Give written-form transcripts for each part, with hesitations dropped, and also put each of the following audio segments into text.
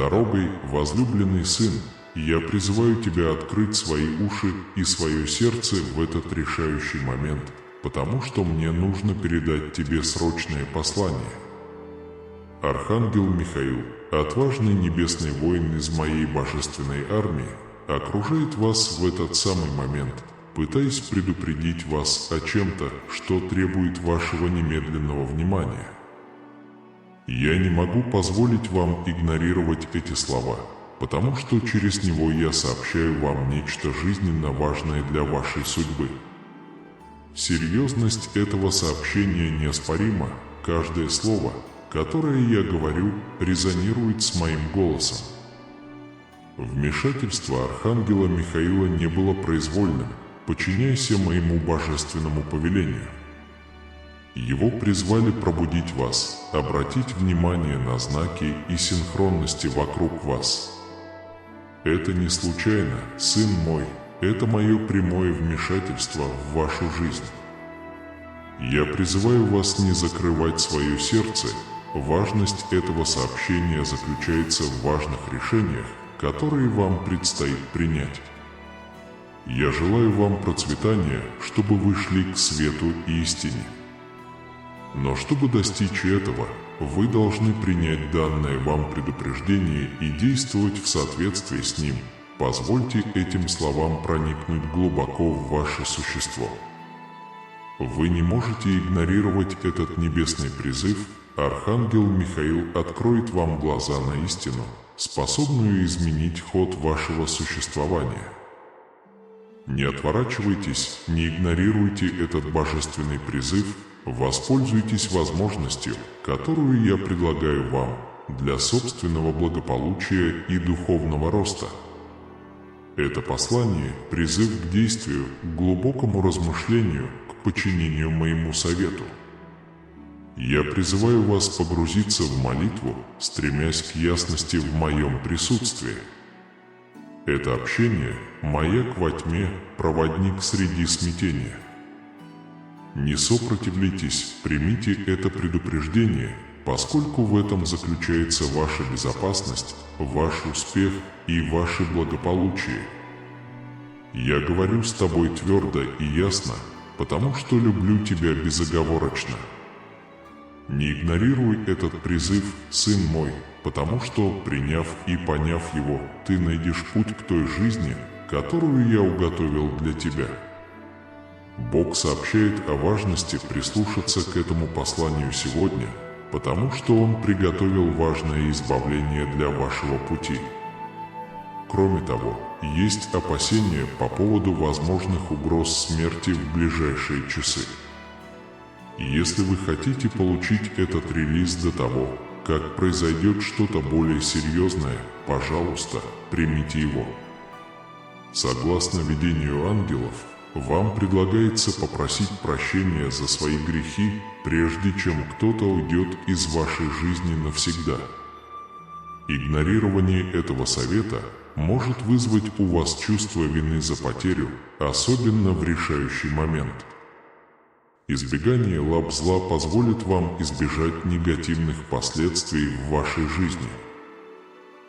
Дорогой, возлюбленный сын, я призываю тебя открыть свои уши и свое сердце в этот решающий момент, потому что мне нужно передать тебе срочное послание. Архангел Михаил, отважный небесный воин из моей божественной армии, окружает вас в этот самый момент, пытаясь предупредить вас о чем-то, что требует вашего немедленного внимания. Я не могу позволить вам игнорировать эти слова, потому что через него я сообщаю вам нечто жизненно важное для вашей судьбы. Серьезность этого сообщения неоспорима, каждое слово, которое я говорю, резонирует с моим голосом. Вмешательство Архангела Михаила не было произвольным, подчиняйся моему божественному повелению. Его призвали пробудить вас, обратить внимание на знаки и синхронности вокруг вас. Это не случайно, сын мой, это мое прямое вмешательство в вашу жизнь. Я призываю вас не закрывать свое сердце. Важность этого сообщения заключается в важных решениях, которые вам предстоит принять. Я желаю вам процветания, чтобы вы шли к свету и истине. Но чтобы достичь этого, вы должны принять данное вам предупреждение и действовать в соответствии с ним. Позвольте этим словам проникнуть глубоко в ваше существо. Вы не можете игнорировать этот небесный призыв. Архангел Михаил откроет вам глаза на истину, способную изменить ход вашего существования. Не отворачивайтесь, не игнорируйте этот божественный призыв, воспользуйтесь возможностью, которую я предлагаю вам, для собственного благополучия и духовного роста. Это послание – призыв к действию, к глубокому размышлению, к подчинению моему совету. Я призываю вас погрузиться в молитву, стремясь к ясности в моем присутствии. Это общение – маяк во тьме, проводник среди смятения. Не сопротивляйтесь, примите это предупреждение, поскольку в этом заключается ваша безопасность, ваш успех и ваше благополучие. Я говорю с тобой твердо и ясно, потому что люблю тебя безоговорочно. Не игнорируй этот призыв, сын мой, потому что, приняв и поняв его, ты найдешь путь к той жизни, которую я уготовил для тебя. Бог сообщает о важности прислушаться к этому посланию сегодня, потому что Он приготовил важное избавление для вашего пути. Кроме того, есть опасения по поводу возможных угроз смерти в ближайшие часы. Если вы хотите получить этот релиз до того, как произойдет что-то более серьезное, пожалуйста, примите его. Согласно видению ангелов, вам предлагается попросить прощения за свои грехи, прежде чем кто-то уйдет из вашей жизни навсегда. Игнорирование этого совета может вызвать у вас чувство вины за потерю, особенно в решающий момент. Избегание лап зла позволит вам избежать негативных последствий в вашей жизни.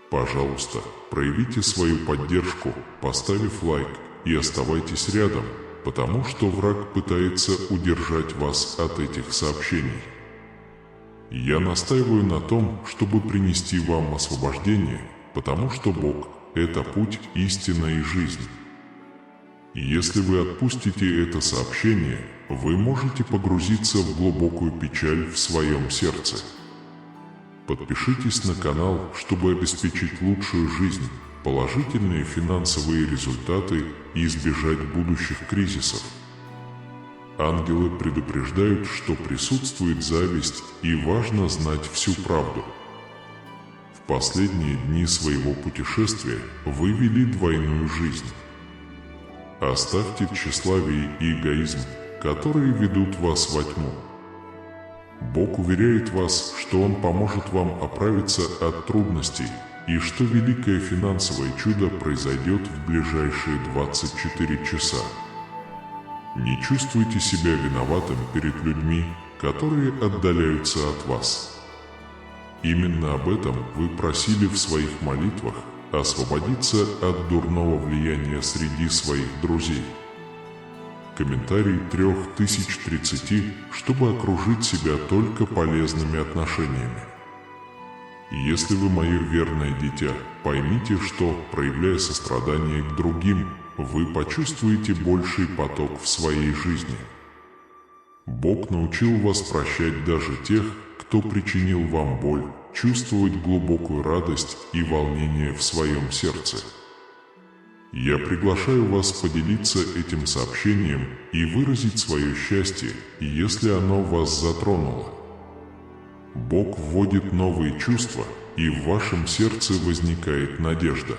Пожалуйста, проявите свою поддержку, поставив лайк, и оставайтесь рядом, потому что враг пытается удержать вас от этих сообщений. Я настаиваю на том, чтобы принести вам освобождение, потому что Бог – это путь, истина и жизнь. Если вы отпустите это сообщение, вы можете погрузиться в глубокую печаль в своем сердце. Подпишитесь на канал, чтобы обеспечить лучшую жизнь, положительные финансовые результаты и избежать будущих кризисов. Ангелы предупреждают, что присутствует зависть, и важно знать всю правду. В последние дни своего путешествия вы вели двойную жизнь. Оставьте тщеславие и эгоизм, которые ведут вас во тьму. Бог уверяет вас, что Он поможет вам оправиться от трудностей и что великое финансовое чудо произойдет в ближайшие 24 часа. Не чувствуйте себя виноватым перед людьми, которые отдаляются от вас. Именно об этом вы просили в своих молитвах – освободиться от дурного влияния среди своих друзей. Комментарий 3030, чтобы окружить себя только полезными отношениями. Если вы мое верное дитя, поймите, что, проявляя сострадание к другим, вы почувствуете больший поток в своей жизни. Бог научил вас прощать даже тех, кто причинил вам боль, чувствовать глубокую радость и волнение в своем сердце. Я приглашаю вас поделиться этим сообщением и выразить свое счастье, если оно вас затронуло. Бог вводит новые чувства, и в вашем сердце возникает надежда.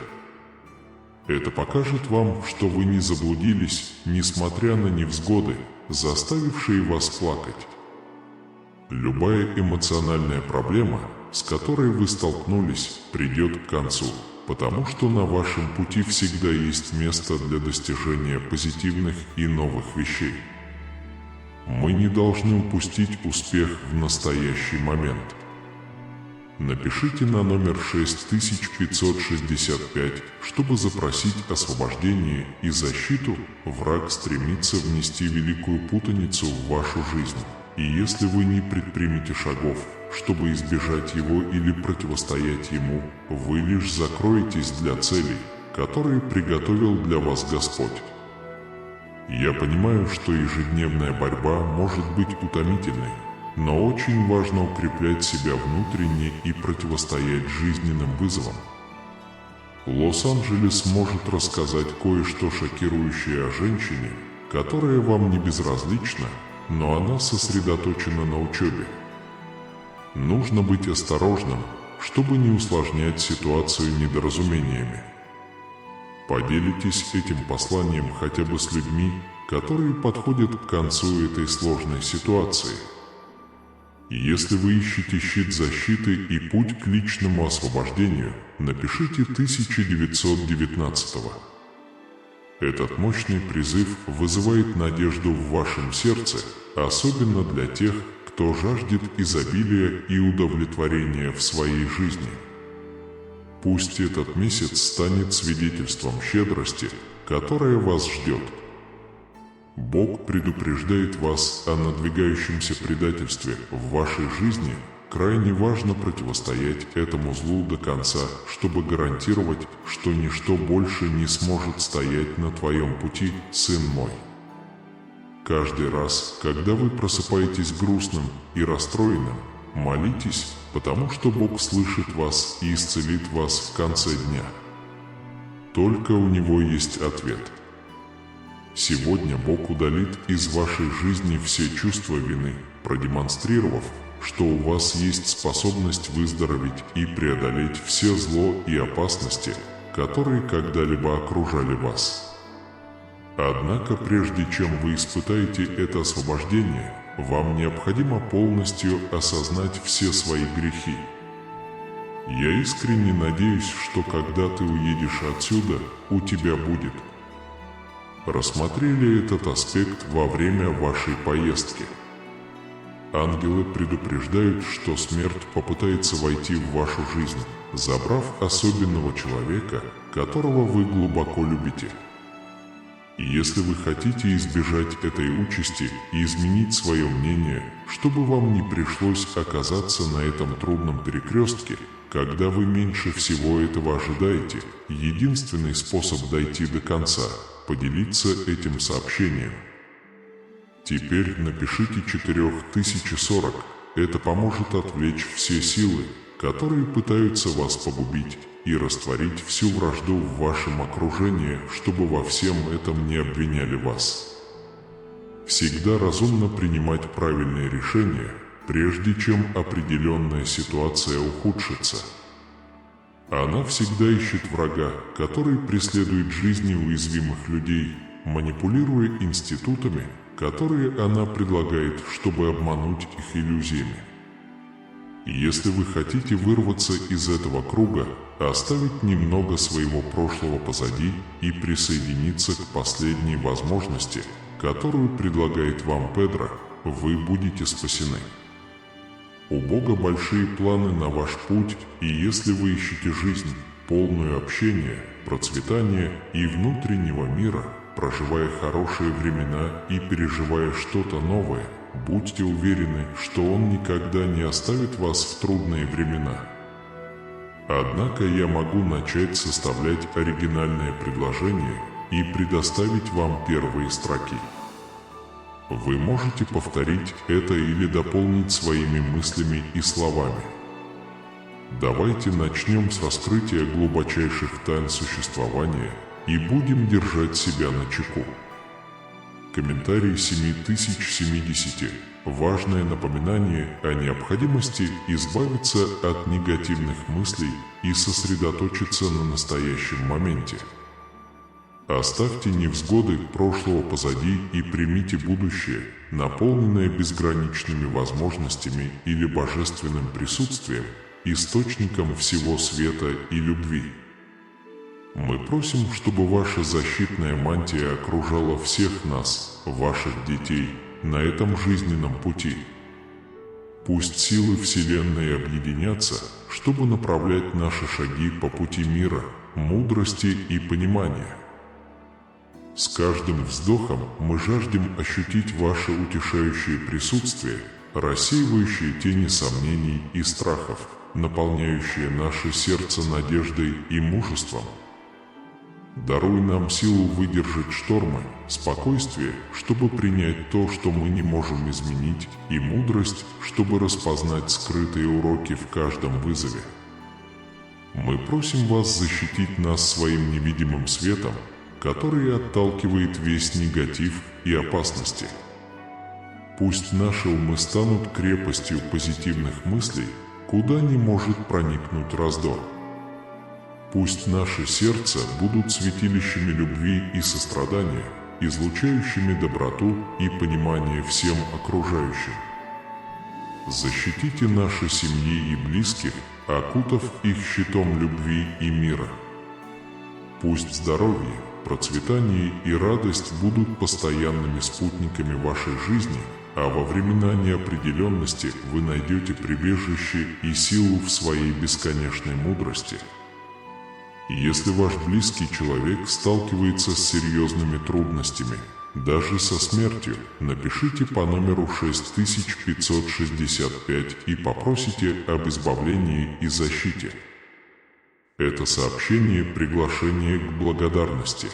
Это покажет вам, что вы не заблудились, несмотря на невзгоды, заставившие вас плакать. Любая эмоциональная проблема, с которой вы столкнулись, придет к концу, потому что на вашем пути всегда есть место для достижения позитивных и новых вещей. Мы не должны упустить успех в настоящий момент. Напишите на номер 6565, чтобы запросить освобождение и защиту. Враг стремится внести великую путаницу в вашу жизнь. И если вы не предпримете шагов, чтобы избежать его или противостоять ему, вы лишь закроетесь для целей, которые приготовил для вас Господь. Я понимаю, что ежедневная борьба может быть утомительной, но очень важно укреплять себя внутренне и противостоять жизненным вызовам. Лос-Анджелес может рассказать кое-что шокирующее о женщине, которая вам не безразлична, но она сосредоточена на учебе. Нужно быть осторожным, чтобы не усложнять ситуацию недоразумениями. Поделитесь этим посланием хотя бы с людьми, которые подходят к концу этой сложной ситуации. Если вы ищете щит защиты и путь к личному освобождению, напишите 1919. Этот мощный призыв вызывает надежду в вашем сердце, особенно для тех, кто жаждет изобилия и удовлетворения в своей жизни. Пусть этот месяц станет свидетельством щедрости, которая вас ждет. Бог предупреждает вас о надвигающемся предательстве в вашей жизни. Крайне важно противостоять этому злу до конца, чтобы гарантировать, что ничто больше не сможет стоять на твоем пути, сын мой. Каждый раз, когда вы просыпаетесь грустным и расстроенным, молитесь, потому что Бог слышит вас и исцелит вас в конце дня. Только у Него есть ответ. Сегодня Бог удалит из вашей жизни все чувства вины, продемонстрировав, что у вас есть способность выздороветь и преодолеть все зло и опасности, которые когда-либо окружали вас. Однако прежде чем вы испытаете это освобождение, вам необходимо полностью осознать все свои грехи. Я искренне надеюсь, что когда ты уедешь отсюда, у тебя будет. Рассмотрели этот аспект во время вашей поездки. Ангелы предупреждают, что смерть попытается войти в вашу жизнь, забрав особенного человека, которого вы глубоко любите. Если вы хотите избежать этой участи и изменить свое мнение, чтобы вам не пришлось оказаться на этом трудном перекрестке, когда вы меньше всего этого ожидаете, единственный способ дойти до конца – поделиться этим сообщением. Теперь напишите 4040, это поможет отвлечь все силы, которые пытаются вас погубить, и растворить всю вражду в вашем окружении, чтобы во всем этом не обвиняли вас. Всегда разумно принимать правильные решения, прежде чем определенная ситуация ухудшится. Она всегда ищет врага, который преследует жизни уязвимых людей, манипулируя институтами, которые она предлагает, чтобы обмануть их иллюзиями. Если вы хотите вырваться из этого круга, оставить немного своего прошлого позади и присоединиться к последней возможности, которую предлагает вам Педро, вы будете спасены. У Бога большие планы на ваш путь, и если вы ищете жизнь, полную общения, процветания и внутреннего мира, проживая хорошие времена и переживая что-то новое, будьте уверены, что Он никогда не оставит вас в трудные времена. Однако я могу начать составлять оригинальное предложение и предоставить вам первые строки. Вы можете повторить это или дополнить своими мыслями и словами. Давайте начнем с раскрытия глубочайших тайн существования и будем держать себя начеку. Комментарий 7070. Важное напоминание о необходимости избавиться от негативных мыслей и сосредоточиться на настоящем моменте. Оставьте невзгоды прошлого позади и примите будущее, наполненное безграничными возможностями или божественным присутствием, источником всего света и любви. Мы просим, чтобы ваша защитная мантия окружала всех нас, ваших детей, на этом жизненном пути. Пусть силы Вселенной объединятся, чтобы направлять наши шаги по пути мира, мудрости и понимания. С каждым вздохом мы жаждем ощутить ваше утешающее присутствие, рассеивающее тени сомнений и страхов, наполняющее наше сердце надеждой и мужеством. Даруй нам силу выдержать штормы, спокойствие, чтобы принять то, что мы не можем изменить, и мудрость, чтобы распознать скрытые уроки в каждом вызове. Мы просим вас защитить нас своим невидимым светом, который отталкивает весь негатив и опасности. Пусть наши умы станут крепостью позитивных мыслей, куда не может проникнуть раздор. Пусть наши сердца будут святилищами любви и сострадания, излучающими доброту и понимание всем окружающим. Защитите наши семьи и близких, окутав их щитом любви и мира. Пусть здоровье, процветание и радость будут постоянными спутниками вашей жизни, а во времена неопределенности вы найдете прибежище и силу в своей бесконечной мудрости. Если ваш близкий человек сталкивается с серьезными трудностями, даже со смертью, напишите по номеру 6565 и попросите об избавлении и защите. Это сообщение – приглашение к благодарности.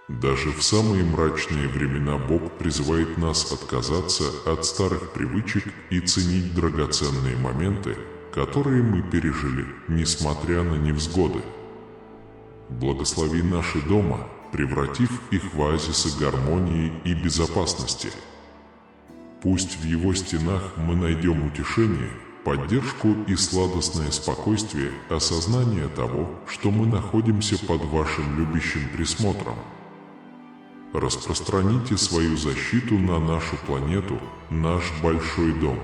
Даже в самые мрачные времена Бог призывает нас отказаться от старых привычек и ценить драгоценные моменты, которые мы пережили, несмотря на невзгоды. Благослови наши дома, превратив их в оазисы гармонии и безопасности. Пусть в его стенах мы найдем утешение, поддержку и сладостное спокойствие, осознание того, что мы находимся под вашим любящим присмотром. Распространите свою защиту на нашу планету, наш большой дом.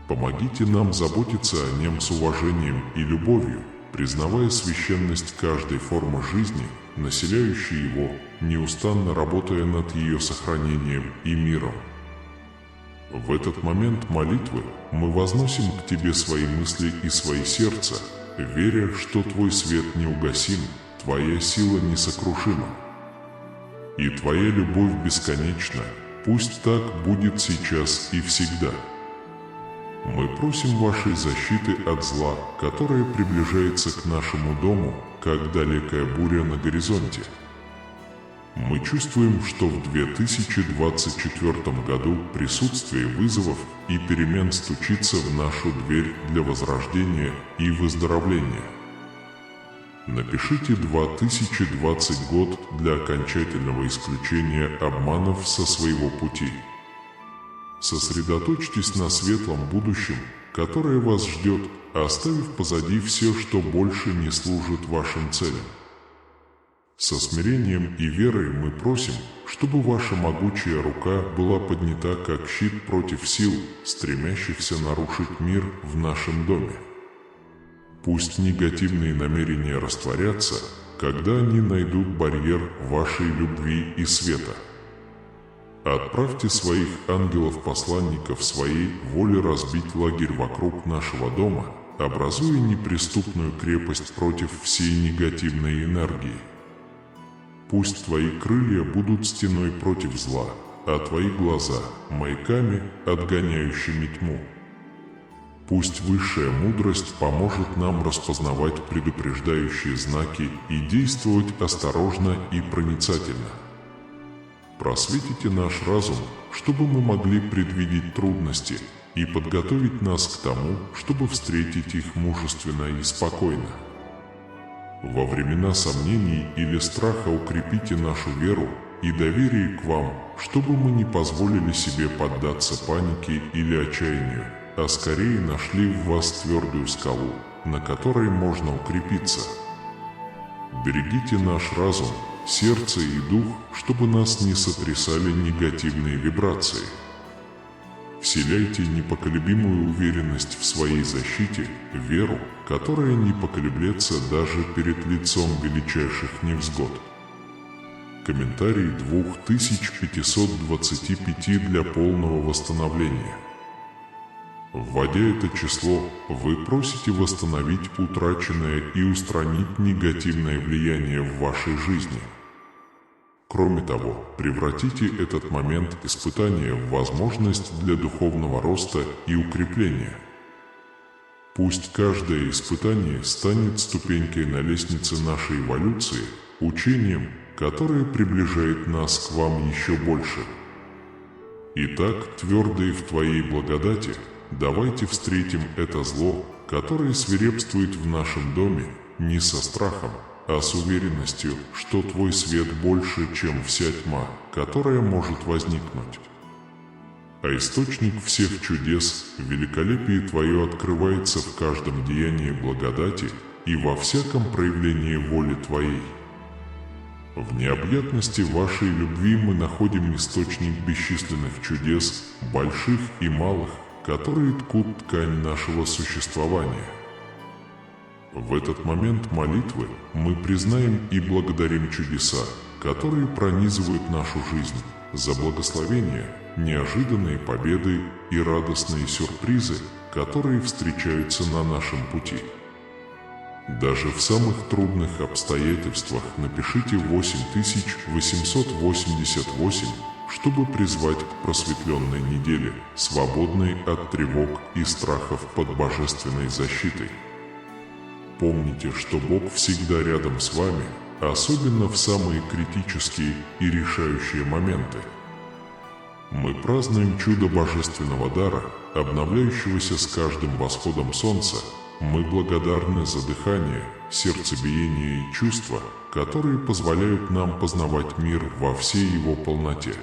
Помогите нам заботиться о нем с уважением и любовью, признавая священность каждой формы жизни, населяющей его, неустанно работая над ее сохранением и миром. В этот момент молитвы мы возносим к Тебе свои мысли и свои сердца, веря, что Твой свет неугасим, Твоя сила несокрушима. И Твоя любовь бесконечна, пусть так будет сейчас и всегда. Мы просим Вашей защиты от зла, которое приближается к нашему дому, как далекая буря на горизонте. Мы чувствуем, что в 2024 году присутствие вызовов и перемен стучится в нашу дверь для возрождения и выздоровления. Напишите 2020 год для окончательного исключения обманов со своего пути. Сосредоточьтесь на светлом будущем, которое вас ждет, оставив позади все, что больше не служит вашим целям. Со смирением и верой мы просим, чтобы ваша могучая рука была поднята как щит против сил, стремящихся нарушить мир в нашем доме. Пусть негативные намерения растворятся, когда они найдут барьер вашей любви и света. Отправьте своих ангелов-посланников своей воле разбить лагерь вокруг нашего дома, образуя неприступную крепость против всей негативной энергии. Пусть твои крылья будут стеной против зла, а твои глаза – маяками, отгоняющими тьму. Пусть высшая мудрость поможет нам распознавать предупреждающие знаки и действовать осторожно и проницательно. Просветите наш разум, чтобы мы могли предвидеть трудности и подготовить нас к тому, чтобы встретить их мужественно и спокойно. Во времена сомнений или страха укрепите нашу веру и доверие к вам, чтобы мы не позволили себе поддаться панике или отчаянию, а скорее нашли в вас твердую скалу, на которой можно укрепиться. Берегите наш разум, сердце и дух, чтобы нас не сотрясали негативные вибрации. Вселяйте непоколебимую уверенность в своей защите, веру, которая не поколеблется даже перед лицом величайших невзгод. Комментарий 2525 для полного восстановления. Вводя это число, вы просите восстановить утраченное и устранить негативное влияние в вашей жизни. Кроме того, превратите этот момент испытания в возможность для духовного роста и укрепления. Пусть каждое испытание станет ступенькой на лестнице нашей эволюции, учением, которое приближает нас к вам еще больше. Итак, твердые в Твоей благодати, давайте встретим это зло, которое свирепствует в нашем доме, не со страхом, а с уверенностью, что Твой свет больше, чем вся тьма, которая может возникнуть. А источник всех чудес, великолепие Твое открывается в каждом деянии благодати и во всяком проявлении воли Твоей. В необъятности Вашей любви мы находим источник бесчисленных чудес, больших и малых, которые ткут ткань нашего существования. В этот момент молитвы мы признаем и благодарим чудеса, которые пронизывают нашу жизнь, за благословения, неожиданные победы и радостные сюрпризы, которые встречаются на нашем пути. Даже в самых трудных обстоятельствах напишите 8888, чтобы призвать к просветленной неделе, свободной от тревог и страхов под божественной защитой. Помните, что Бог всегда рядом с вами, особенно в самые критические и решающие моменты. Мы празднуем чудо божественного дара, обновляющегося с каждым восходом солнца. Мы благодарны за дыхание, сердцебиение и чувства, которые позволяют нам познавать мир во всей его полноте.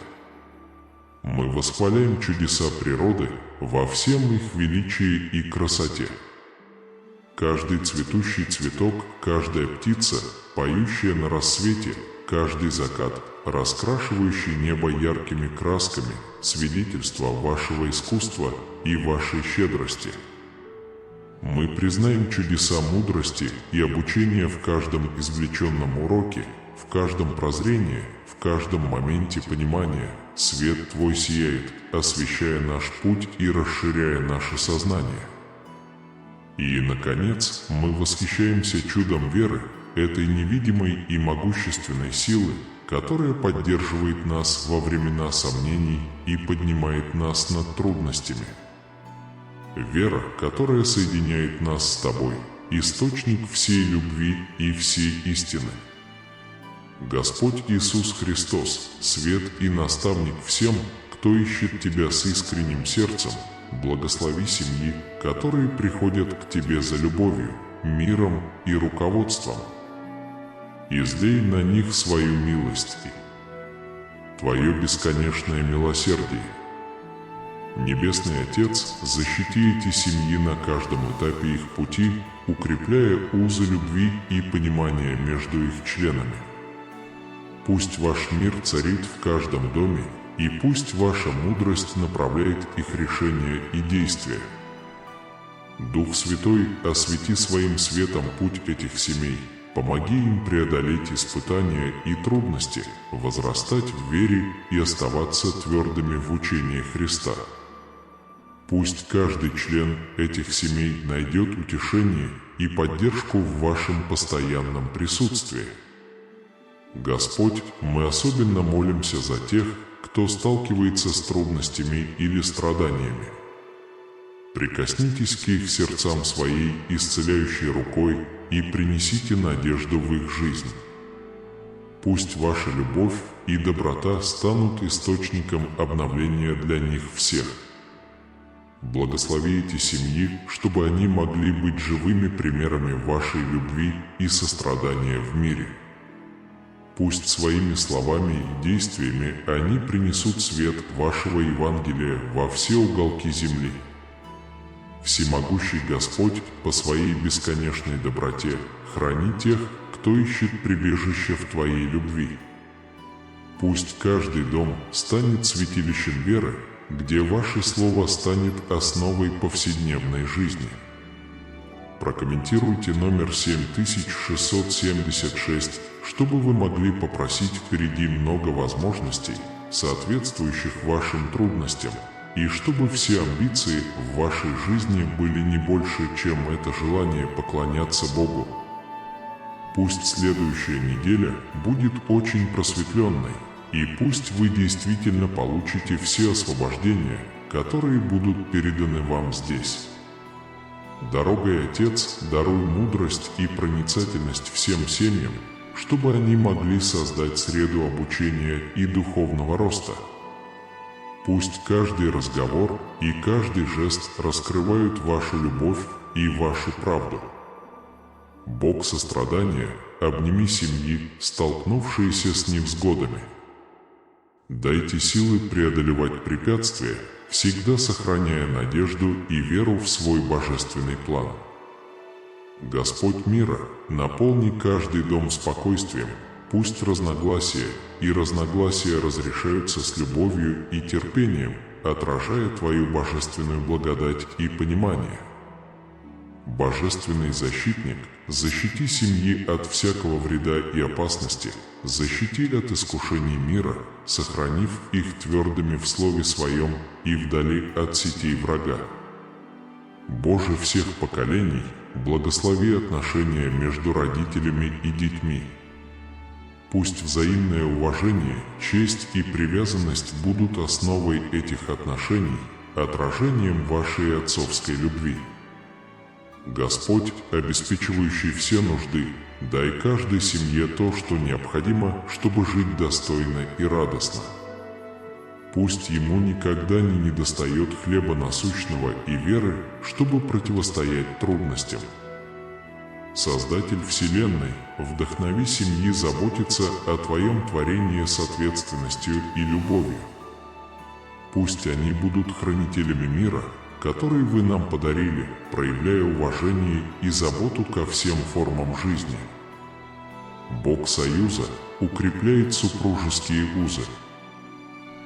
Мы восхваляем чудеса природы во всем их величии и красоте. Каждый цветущий цветок, каждая птица, поющая на рассвете, каждый закат, раскрашивающий небо яркими красками, свидетельство вашего искусства и вашей щедрости. Мы признаем чудеса мудрости и обучения в каждом извлеченном уроке, в каждом прозрении, в каждом моменте понимания. Свет Твой сияет, освещая наш путь и расширяя наше сознание. И, наконец, мы восхищаемся чудом веры, этой невидимой и могущественной силы, которая поддерживает нас во времена сомнений и поднимает нас над трудностями. Вера, которая соединяет нас с Тобой, источник всей любви и всей истины. Господь Иисус Христос, свет и наставник всем, кто ищет Тебя с искренним сердцем, благослови семьи, которые приходят к Тебе за любовью, миром и руководством. Излей на них свою милость, Твое бесконечное милосердие. Небесный Отец, защити эти семьи на каждом этапе их пути, укрепляя узы любви и понимания между их членами. Пусть Ваш мир царит в каждом доме, и пусть Ваша мудрость направляет их решения и действия. Дух Святой, освети своим светом путь этих семей, Помоги им преодолеть испытания и трудности, возрастать в вере и оставаться твердыми в учении Христа. Пусть каждый член этих семей найдет утешение и поддержку в вашем постоянном присутствии. Господь, мы особенно молимся за тех, кто сталкивается с трудностями или страданиями. Прикоснитесь к их сердцам своей исцеляющей рукой и принесите надежду в их жизнь. Пусть ваша любовь и доброта станут источником обновления для них всех. Благослови эти семьи, чтобы они могли быть живыми примерами вашей любви и сострадания в мире. Пусть своими словами и действиями они принесут свет вашего Евангелия во все уголки земли. Всемогущий Господь по своей бесконечной доброте храни тех, кто ищет прибежище в Твоей любви. Пусть каждый дом станет святилищем веры, где ваше слово станет основой повседневной жизни. Прокомментируйте номер 7676, чтобы вы могли попросить впереди много возможностей, соответствующих вашим трудностям, и чтобы все амбиции в вашей жизни были не больше, чем это желание поклоняться Богу. Пусть следующая неделя будет очень просветленной, и пусть вы действительно получите все освобождения, которые будут переданы вам здесь. Дорогой Отец, даруй мудрость и проницательность всем семьям, чтобы они могли создать среду обучения и духовного роста. Пусть каждый разговор и каждый жест раскрывают вашу любовь и вашу правду. Бог сострадания, обними семьи, столкнувшиеся с невзгодами. Дайте силы преодолевать препятствия, всегда сохраняя надежду и веру в свой божественный план. Господь мира, наполни каждый дом спокойствием, пусть разногласия разрешаются с любовью и терпением, отражая Твою божественную благодать и понимание. Божественный защитник, защити семьи от всякого вреда и опасности, защити от искушений мира, сохранив их твердыми в Слове Своем и вдали от сетей врага. Боже всех поколений, благослови отношения между родителями и детьми. Пусть взаимное уважение, честь и привязанность будут основой этих отношений, отражением вашей отцовской любви. Господь, обеспечивающий все нужды, дай каждой семье то, что необходимо, чтобы жить достойно и радостно. Пусть ему никогда не недостает хлеба насущного и веры, чтобы противостоять трудностям. Создатель Вселенной, вдохнови семьи заботиться о Твоем творении с ответственностью и любовью. Пусть они будут хранителями мира, который Вы нам подарили, проявляя уважение и заботу ко всем формам жизни. Бог Союза укрепляет супружеские узы.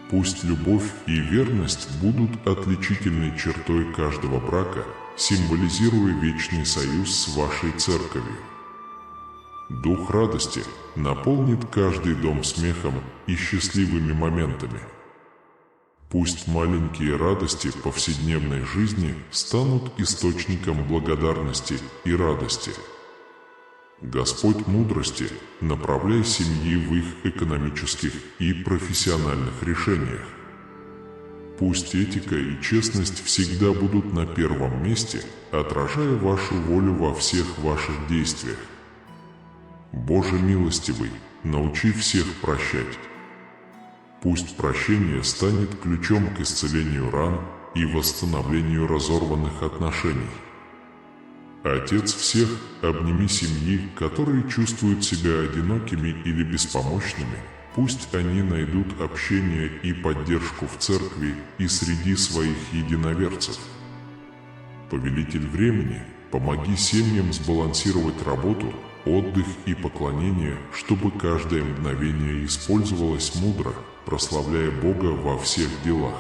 Пусть любовь и верность будут отличительной чертой каждого брака, символизируя вечный союз с Вашей Церковью. Дух радости наполнит каждый дом смехом и счастливыми моментами. Пусть маленькие радости повседневной жизни станут источником благодарности и радости. Господь мудрости, направляй семьи в их экономических и профессиональных решениях. Пусть этика и честность всегда будут на первом месте, отражая Вашу волю во всех Ваших действиях. Боже милостивый, научи всех прощать. Пусть прощение станет ключом к исцелению ран и восстановлению разорванных отношений. Отец всех, обними семьи, которые чувствуют себя одинокими или беспомощными. Пусть они найдут общение и поддержку в церкви и среди своих единоверцев. Повелитель времени, помоги семьям сбалансировать работу, отдых и поклонение, чтобы каждое мгновение использовалось мудро, прославляя Бога во всех делах.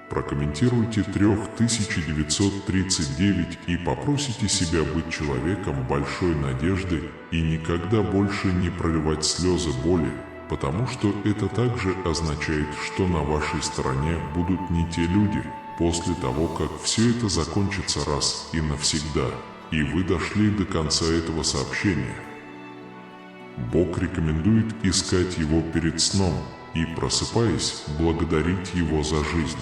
Прокомментируйте 3939 и попросите себя быть человеком большой надежды и никогда больше не проливать слезы боли, потому что это также означает, что на вашей стороне будут не те люди, после того, как все это закончится раз и навсегда, и вы дошли до конца этого сообщения. Бог рекомендует искать Его перед сном и, просыпаясь, благодарить Его за жизнь.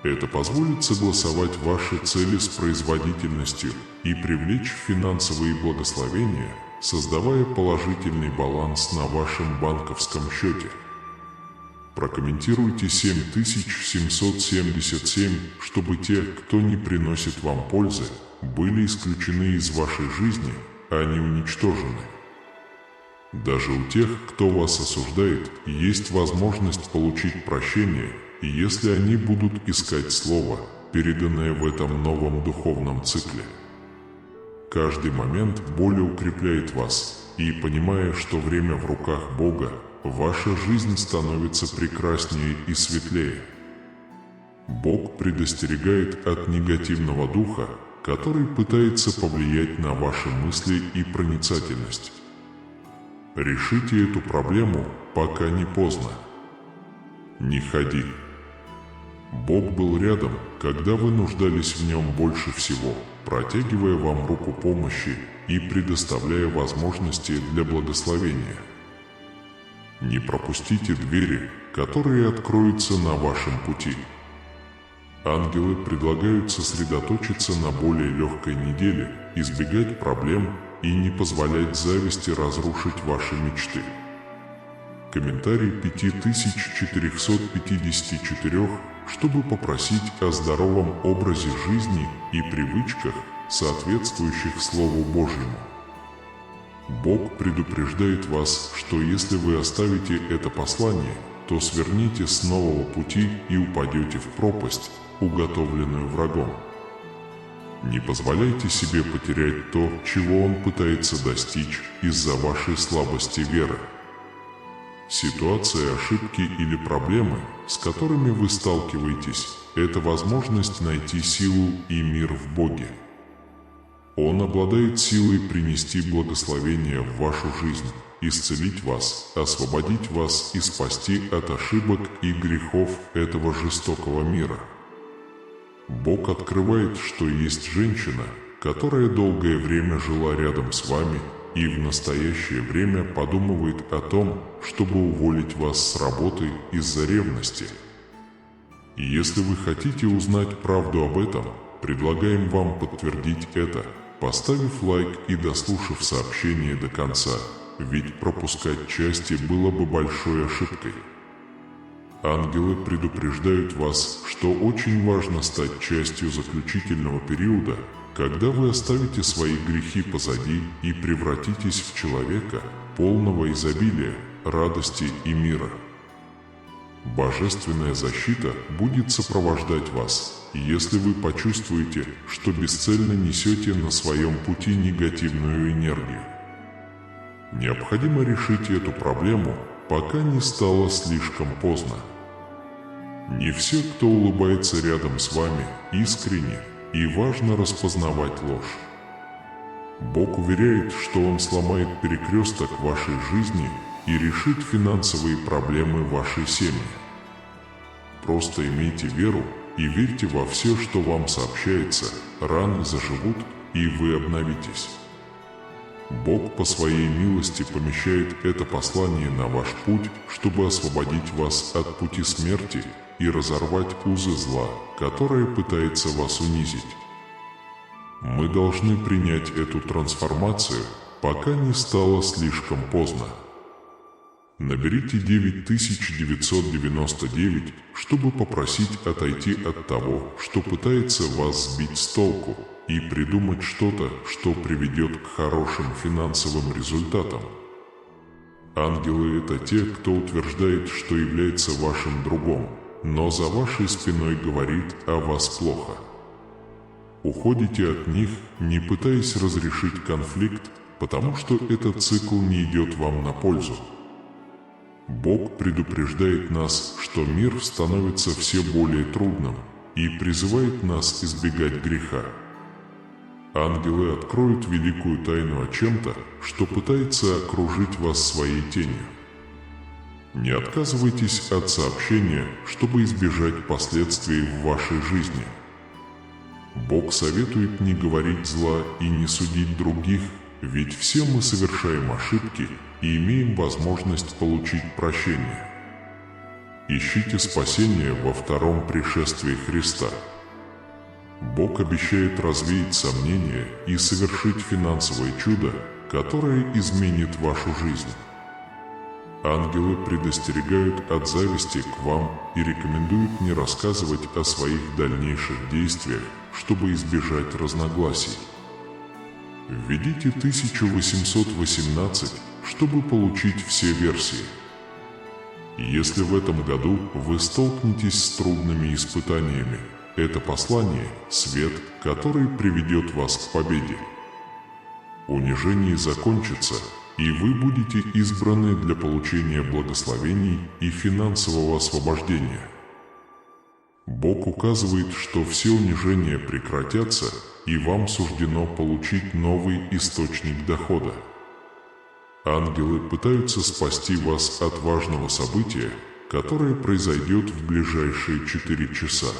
Это позволит согласовать ваши цели с производительностью и привлечь финансовые благословения, создавая положительный баланс на вашем банковском счете. Прокомментируйте 7777, чтобы те, кто не приносит вам пользы, были исключены из вашей жизни, а не уничтожены. Даже у тех, кто вас осуждает, есть возможность получить прощение, если они будут искать слово, переданное в этом новом духовном цикле. Каждый момент более укрепляет вас, и, понимая, что время в руках Бога, ваша жизнь становится прекраснее и светлее. Бог предостерегает от негативного духа, который пытается повлиять на ваши мысли и проницательность. Решите эту проблему, пока не поздно. Не ходи. Бог был рядом, когда вы нуждались в нем больше всего, протягивая вам руку помощи и предоставляя возможности для благословения. Не пропустите двери, которые откроются на вашем пути. Ангелы предлагают сосредоточиться на более легкой неделе, избегать проблем и не позволять зависти разрушить ваши мечты. Комментарий 5454, чтобы попросить о здоровом образе жизни и привычках, соответствующих Слову Божьему. Бог предупреждает вас, что если вы оставите это послание, то сверните с нового пути и упадете в пропасть, уготовленную врагом. Не позволяйте себе потерять то, чего он пытается достичь из-за вашей слабости веры. Ситуация, ошибки или проблемы, с которыми вы сталкиваетесь, это возможность найти силу и мир в Боге. Он обладает силой принести благословение в вашу жизнь, исцелить вас, освободить вас и спасти от ошибок и грехов этого жестокого мира. Бог открывает, что есть женщина, которая долгое время жила рядом с вами и в настоящее время подумывает о том, чтобы уволить вас с работы из-за ревности. И если вы хотите узнать правду об этом, предлагаем вам подтвердить это, поставив лайк и дослушав сообщение до конца, ведь пропускать части было бы большой ошибкой. Ангелы предупреждают вас, что очень важно стать частью заключительного периода, когда вы оставите свои грехи позади и превратитесь в человека, полного изобилия, радости и мира. Божественная защита будет сопровождать вас, если вы почувствуете, что бесцельно несете на своем пути негативную энергию. Необходимо решить эту проблему, пока не стало слишком поздно. Не все, кто улыбается рядом с вами, искренне, и важно распознавать ложь. Бог уверяет, что Он сломает перекресток вашей жизни и решит финансовые проблемы вашей семьи. Просто имейте веру и верьте во все, что вам сообщается, раны заживут, и вы обновитесь. Бог по своей милости помещает это послание на ваш путь, чтобы освободить вас от пути смерти и разорвать узы зла, которое пытается вас унизить. Мы должны принять эту трансформацию, пока не стало слишком поздно. Наберите 9999, чтобы попросить отойти от того, что пытается вас сбить с толку, и придумать что-то, что приведет к хорошим финансовым результатам. Ангелы – это те, кто утверждает, что является вашим другом, но за вашей спиной говорит о вас плохо. Уходите от них, не пытаясь разрешить конфликт, потому что этот цикл не идет вам на пользу. Бог предупреждает нас, что мир становится все более трудным и призывает нас избегать греха. Ангелы откроют великую тайну о чем-то, что пытается окружить вас своей тенью. Не отказывайтесь от сообщения, чтобы избежать последствий в вашей жизни. Бог советует не говорить зла и не судить других, ведь все мы совершаем ошибки и имеем возможность получить прощение. Ищите спасение во втором пришествии Христа. Бог обещает развеять сомнения и совершить финансовое чудо, которое изменит вашу жизнь. Ангелы предостерегают от зависти к вам и рекомендуют не рассказывать о своих дальнейших действиях, чтобы избежать разногласий. Введите 1818, чтобы получить все версии. Если в этом году вы столкнетесь с трудными испытаниями, это послание – свет, который приведет вас к победе. Унижение закончится, и вы будете избраны для получения благословений и финансового освобождения. Бог указывает, что все унижения прекратятся, и вам суждено получить новый источник дохода. Ангелы пытаются спасти вас от важного события, которое произойдет в ближайшие 4 часа.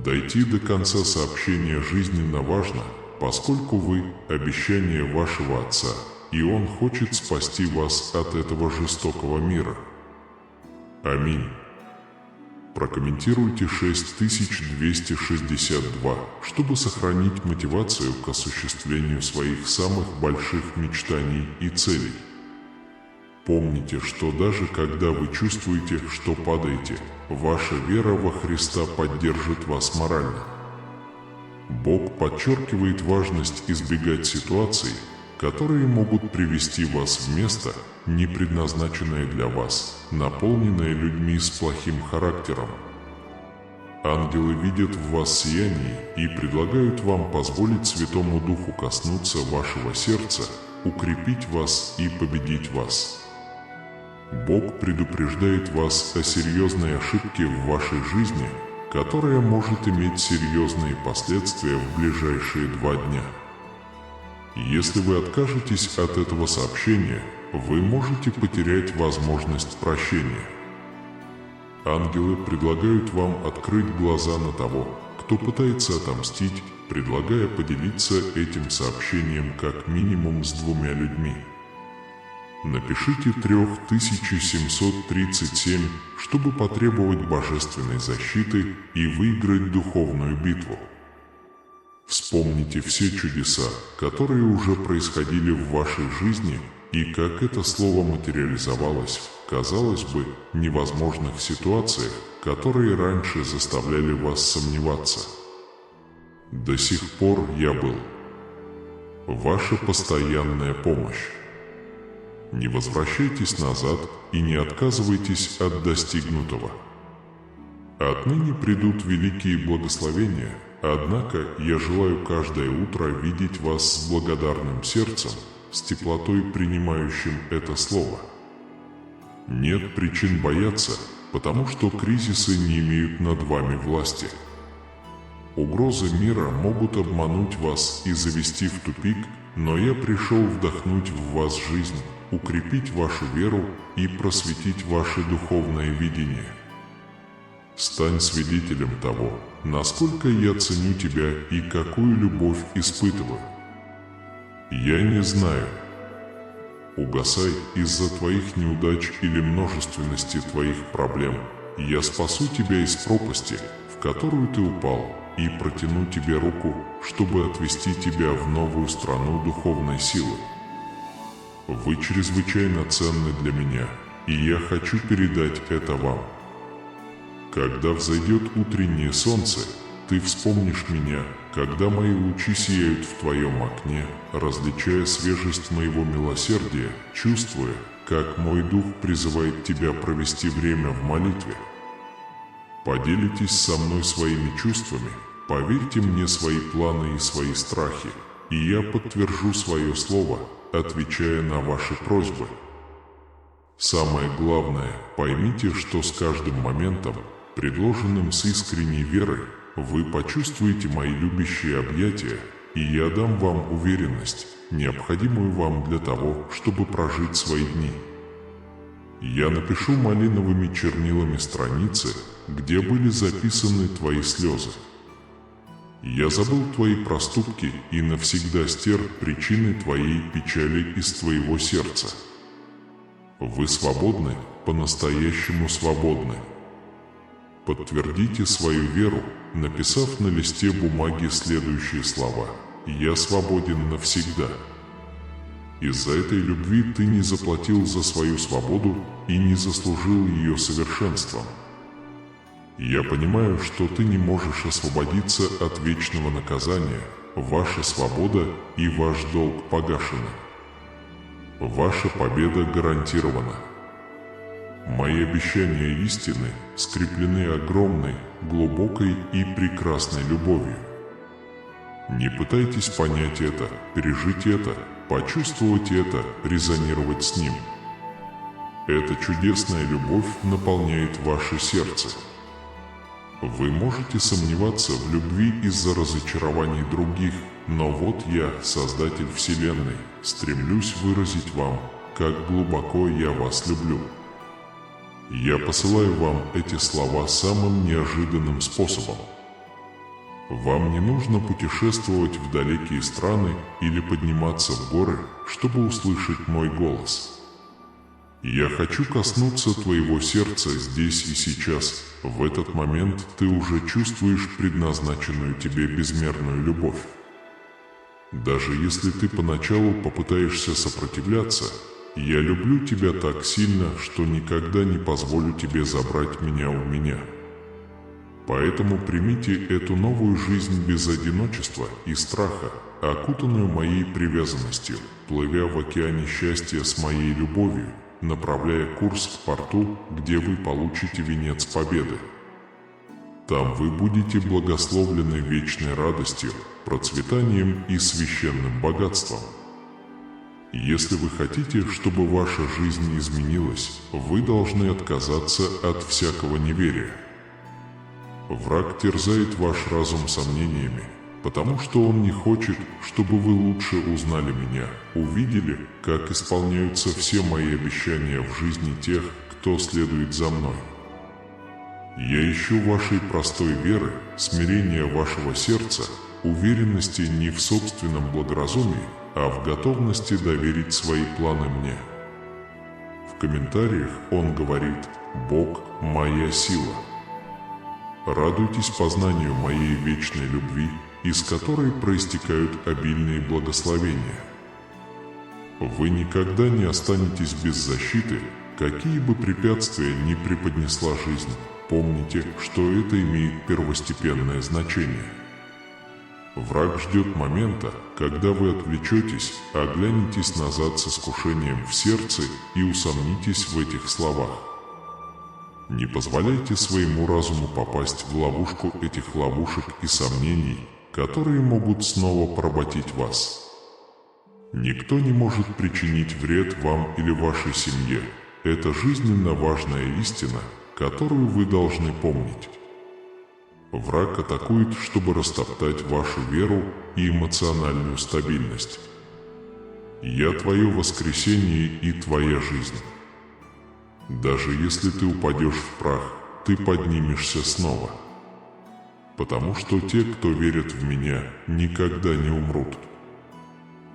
Дойти до конца сообщения жизненно важно, поскольку вы – обещание вашего Отца, и Он хочет спасти вас от этого жестокого мира. Аминь. Прокомментируйте 6262, чтобы сохранить мотивацию к осуществлению своих самых больших мечтаний и целей. Помните, что даже когда вы чувствуете, что падаете, ваша вера во Христа поддержит вас морально. Бог подчеркивает важность избегать ситуаций, которые могут привести вас в место, не предназначенное для вас, наполненное людьми с плохим характером. Ангелы видят в вас сияние и предлагают вам позволить Святому Духу коснуться вашего сердца, укрепить вас и победить вас. Бог предупреждает вас о серьезной ошибке в вашей жизни, которая может иметь серьезные последствия в ближайшие 2 дня. Если вы откажетесь от этого сообщения, вы можете потерять возможность прощения. Ангелы предлагают вам открыть глаза на того, кто пытается отомстить, предлагая поделиться этим сообщением как минимум с 2 людьми. Напишите 3737, чтобы потребовать божественной защиты и выиграть духовную битву. Вспомните все чудеса, которые уже происходили в вашей жизни, и как это слово материализовалось в, казалось бы, невозможных ситуациях, которые раньше заставляли вас сомневаться. До сих пор я был. Ваша постоянная помощь. Не возвращайтесь назад и не отказывайтесь от достигнутого. Отныне придут великие благословения, однако я желаю каждое утро видеть вас с благодарным сердцем, с теплотой принимающим это слово. Нет причин бояться, потому что кризисы не имеют над вами власти. Угрозы мира могут обмануть вас и завести в тупик, но я пришел вдохнуть в вас жизнь, укрепить вашу веру и просветить ваше духовное видение. Стань свидетелем того, насколько я ценю тебя и какую любовь испытываю. Я не знаю. Угасай из-за твоих неудач или множественности твоих проблем. Я спасу тебя из пропасти, в которую ты упал, и протяну тебе руку, чтобы отвести тебя в новую страну духовной силы. Вы чрезвычайно ценны для меня, и я хочу передать это вам. Когда взойдет утреннее солнце, ты вспомнишь меня, когда мои лучи сияют в твоем окне, различая свежесть моего милосердия, чувствуя, как мой дух призывает тебя провести время в молитве. Поделитесь со мной своими чувствами, поверьте мне свои планы и свои страхи, и я подтвержу свое слово, отвечая на ваши просьбы. Самое главное, поймите, что с каждым моментом, предложенным с искренней верой, вы почувствуете мои любящие объятия, и я дам вам уверенность, необходимую вам для того, чтобы прожить свои дни. Я напишу малиновыми чернилами страницы, где были записаны твои слезы. Я забыл твои проступки и навсегда стер причины твоей печали из твоего сердца. Вы свободны, по-настоящему свободны. Подтвердите свою веру, написав на листе бумаги следующие слова: «Я свободен навсегда». Из-за этой любви ты не заплатил за свою свободу и не заслужил ее совершенством. Я понимаю, что ты не можешь освободиться от вечного наказания, ваша свобода и ваш долг погашены. Ваша победа гарантирована. Мои обещания истины скреплены огромной, глубокой и прекрасной любовью. Не пытайтесь понять это, пережить это, почувствовать это, резонировать с ним. Эта чудесная любовь наполняет ваше сердце. Вы можете сомневаться в любви из-за разочарований других, но вот я, Создатель Вселенной, стремлюсь выразить вам, как глубоко я вас люблю. Я посылаю вам эти слова самым неожиданным способом. Вам не нужно путешествовать в далекие страны или подниматься в горы, чтобы услышать мой голос. Я хочу коснуться твоего сердца здесь и сейчас. В этот момент ты уже чувствуешь предназначенную тебе безмерную любовь. Даже если ты поначалу попытаешься сопротивляться, я люблю тебя так сильно, что никогда не позволю тебе забрать меня у меня. Поэтому примите эту новую жизнь без одиночества и страха, окутанную моей привязанностью, плывя в океане счастья с моей любовью, направляя курс к порту, где вы получите венец победы. Там вы будете благословлены вечной радостью, процветанием и священным богатством. Если вы хотите, чтобы ваша жизнь изменилась, вы должны отказаться от всякого неверия. Враг терзает ваш разум сомнениями, потому что он не хочет, чтобы вы лучше узнали меня, увидели, как исполняются все мои обещания в жизни тех, кто следует за мной. Я ищу вашей простой веры, смирения вашего сердца, уверенности не в собственном благоразумии, а в готовности доверить свои планы мне. В комментариях он говорит: «Бог – моя сила». Радуйтесь познанию моей вечной любви, из которой проистекают обильные благословения. Вы никогда не останетесь без защиты, какие бы препятствия ни преподнесла жизнь. Помните, что это имеет первостепенное значение. Враг ждет момента, когда вы отвлечетесь, оглянетесь назад с искушением в сердце и усомнитесь в этих словах. Не позволяйте своему разуму попасть в ловушку этих ловушек и сомнений, которые могут снова поработить вас. Никто не может причинить вред вам или вашей семье. Это жизненно важная истина, которую вы должны помнить. Враг атакует, чтобы растоптать вашу веру и эмоциональную стабильность. Я твое воскресение и твоя жизнь. Даже если ты упадешь в прах, ты поднимешься снова. Потому что те, кто верит в меня, никогда не умрут.